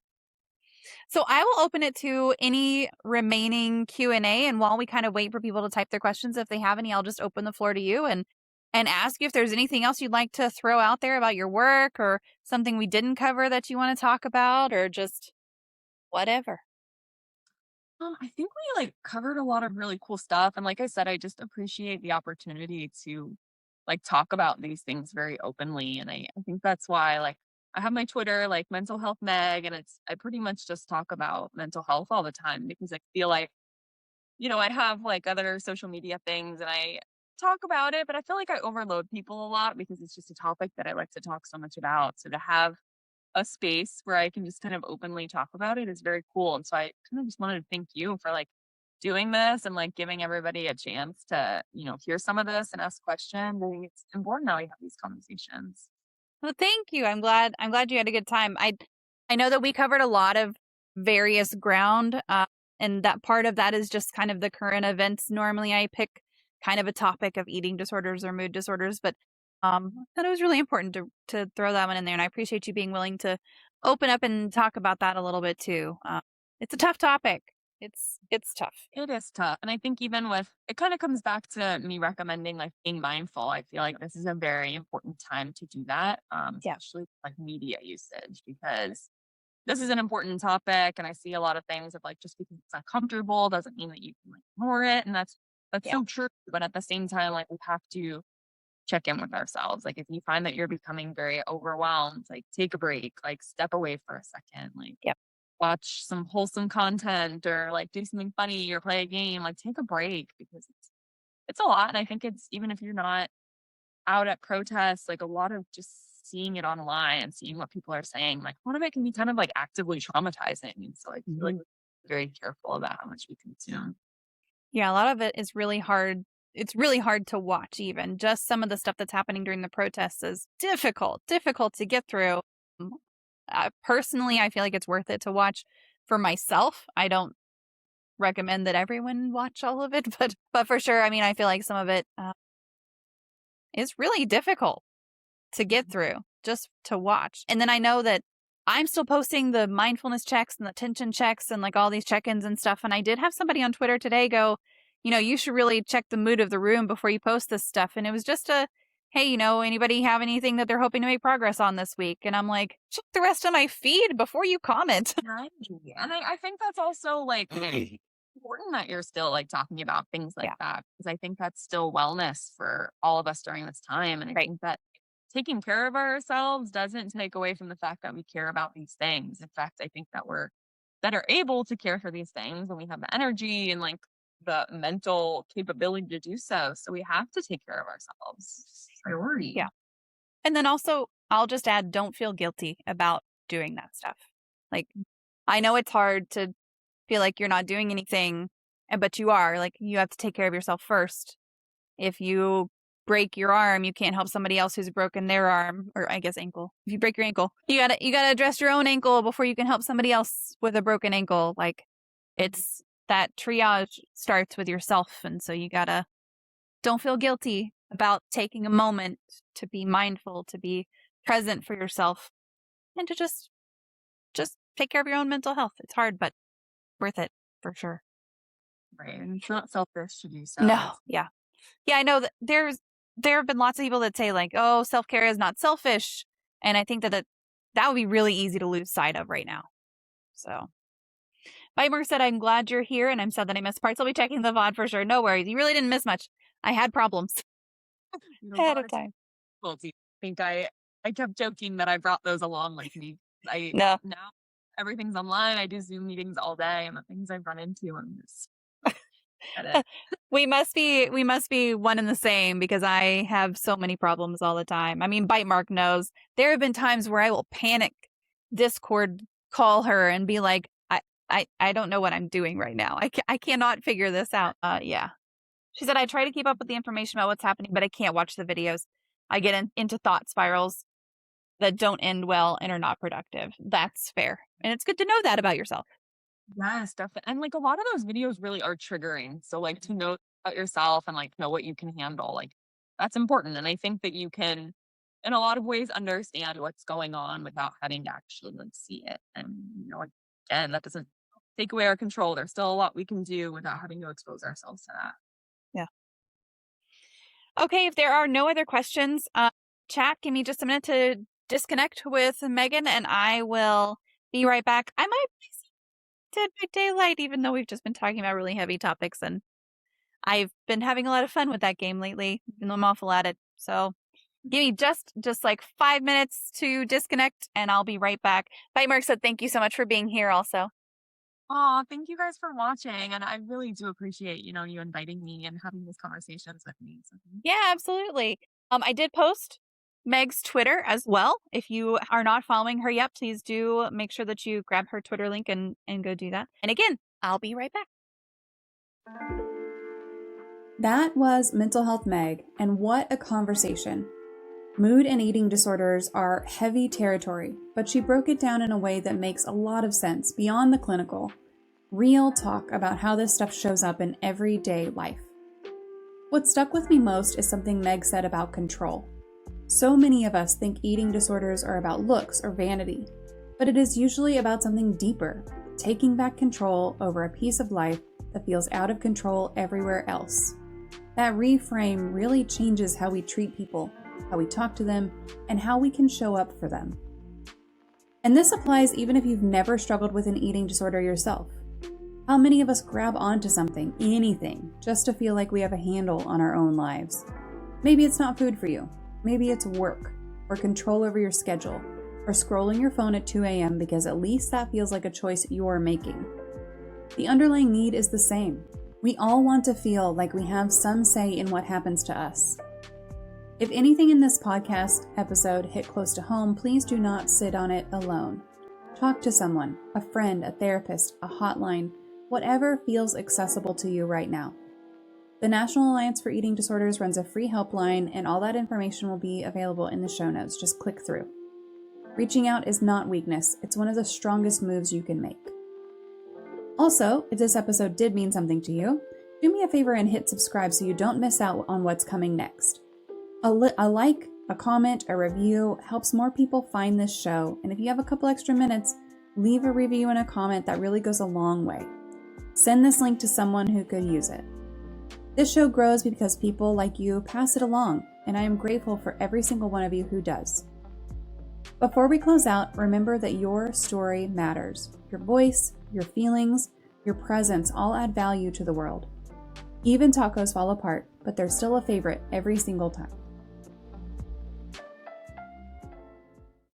So I will open it to any remaining Q&A, and while we kind of wait for people to type their questions, if they have any, I'll just open the floor to you and ask you if there's anything else you'd like to throw out there about your work or something we didn't cover that you want to talk about, or just Whatever. I think we covered a lot of really cool stuff. And like I said, I just appreciate the opportunity to talk about these things very openly. And I think that's why I have my Twitter, Mental Health Meg, and I pretty much just talk about mental health all the time because I feel I have other social media things and I talk about it, but I feel like I overload people a lot because it's just a topic that I like to talk so much about. So to have a space where I can just kind of openly talk about it is very cool. And so I kind of just wanted to thank you for doing this and giving everybody a chance to, hear some of this and ask questions. I think it's important now we have these conversations. Well, thank you. I'm glad you had a good time. I know that we covered a lot of various ground, and that part of that is just kind of the current events. Normally I pick kind of a topic of eating disorders or mood disorders, but I thought it was really important to throw that one in there, and I appreciate you being willing to open up and talk about that a little bit too. It's a tough topic. It's tough. It is tough. And I think even with it kind of comes back to me recommending being mindful. I feel like this is a very important time to do that. Yeah. Especially media usage, because this is an important topic. And I see a lot of things of just because it's uncomfortable doesn't mean that you can ignore it. And that's Yeah. so true. But at the same time, we have to check in with ourselves. If you find that you're becoming very overwhelmed, take a break, step away for a second, Yep. watch some wholesome content or do something funny or play a game. Take a break because it's a lot. And I think it's, even if you're not out at protests, a lot of just seeing it online and seeing what people are saying, a lot of it can be kind of actively traumatizing. And so I feel we're very careful about how much we consume. Yeah, a lot of it is really hard. It's really hard to watch, even just some of the stuff that's happening during the protests is difficult to get through. Personally, I feel like it's worth it to watch for myself. I don't recommend that everyone watch all of it, but for sure, I mean, I feel like some of it is really difficult to get through just to watch. And then I know that I'm still posting the mindfulness checks and the attention checks and all these check-ins and stuff. And I did have somebody on Twitter today go, you should really check the mood of the room before you post this stuff. And it was just hey, anybody have anything that they're hoping to make progress on this week? And I'm like, check the rest of my feed before you comment. Right. And I think that's also important that you're still talking about things like that, because I think that's still wellness for all of us during this time. And I think that taking care of ourselves doesn't take away from the fact that we care about these things. In fact, I think that we're better able to care for these things when we have the energy and the mental capability to do so. So we have to take care of ourselves. Priority. Yeah. And then also, I'll just add, don't feel guilty about doing that stuff. I know it's hard to feel like you're not doing anything, but you are. You have to take care of yourself first. If you break your arm, you can't help somebody else who's broken their arm, or I guess ankle. If you break your ankle, you gotta address your own ankle before you can help somebody else with a broken ankle. It's that triage starts with yourself, and so don't feel guilty about taking a moment to be mindful, to be present for yourself, and to just take care of your own mental health. It's hard, but worth it for sure. Right. And it's not selfish to do so. No. Yeah. Yeah. I know that there have been lots of people that say oh, self-care is not selfish. And I think that would be really easy to lose sight of right now. So Biter said, I'm glad you're here. And I'm sad that I missed parts. I'll be checking the VOD for sure. No worries. You really didn't miss much. I had problems ahead of time. Well, I think I kept joking that I brought those along with me. No. Now everything's online. I do Zoom meetings all day, and the things I've run into, I'm just we must be one and the same, because I have so many problems all the time. I mean, Bite Mark knows there have been times where I will panic Discord, call her and be like, I don't know what I'm doing right now. I cannot figure this out. Yeah. She said, I try to keep up with the information about what's happening, but I can't watch the videos. I get into thought spirals that don't end well and are not productive. That's fair. And it's good to know that about yourself. Yes, definitely. And a lot of those videos really are triggering. So to know about yourself and know what you can handle, that's important. And I think that you can, in a lot of ways, understand what's going on without having to actually see it. And again, that doesn't take away our control. There's still a lot we can do without having to expose ourselves to that. Yeah. Okay, if there are no other questions, chat, give me just a minute to disconnect with Megan, and I will be right back. I might Dead by Daylight, even though we've just been talking about really heavy topics, and I've been having a lot of fun with that game lately, even though I'm awful at it. So give me just like 5 minutes to disconnect, and I'll be right back. Bite Mark said thank you so much for being here also. Oh, thank you guys for watching. And I really do appreciate, you inviting me and having these conversations with me. So Yeah, absolutely. I did post Meg's Twitter as well. If you are not following her yet, please do make sure that you grab her Twitter link and go do that. And again, I'll be right back. That was Mental Health Meg, and what a conversation. Mood and eating disorders are heavy territory, but she broke it down in a way that makes a lot of sense beyond the clinical. Real talk about how this stuff shows up in everyday life. What stuck with me most is something Meg said about control. So many of us think eating disorders are about looks or vanity, but it is usually about something deeper, taking back control over a piece of life that feels out of control everywhere else. That reframe really changes how we treat people, how we talk to them, and how we can show up for them. And this applies even if you've never struggled with an eating disorder yourself. How many of us grab onto something, anything, just to feel like we have a handle on our own lives? Maybe it's not food for you. Maybe it's work, or control over your schedule, or scrolling your phone at 2 a.m. because at least that feels like a choice you're making. The underlying need is the same. We all want to feel like we have some say in what happens to us. If anything in this podcast episode hit close to home, please do not sit on it alone. Talk to someone, a friend, a therapist, a hotline, whatever feels accessible to you right now. The National Alliance for Eating Disorders runs a free helpline, and all that information will be available in the show notes. Just click through. Reaching out is not weakness. It's one of the strongest moves you can make. Also, if this episode did mean something to you, do me a favor and hit subscribe so you don't miss out on what's coming next. A like, a comment, a review helps more people find this show, and if you have a couple extra minutes, leave a review and a comment. That really goes a long way. Send this link to someone who could use it. This show grows because people like you pass it along, and I am grateful for every single one of you who does. Before we close out, remember that your story matters. Your voice, your feelings, your presence all add value to the world. Even tacos fall apart, but they're still a favorite every single time.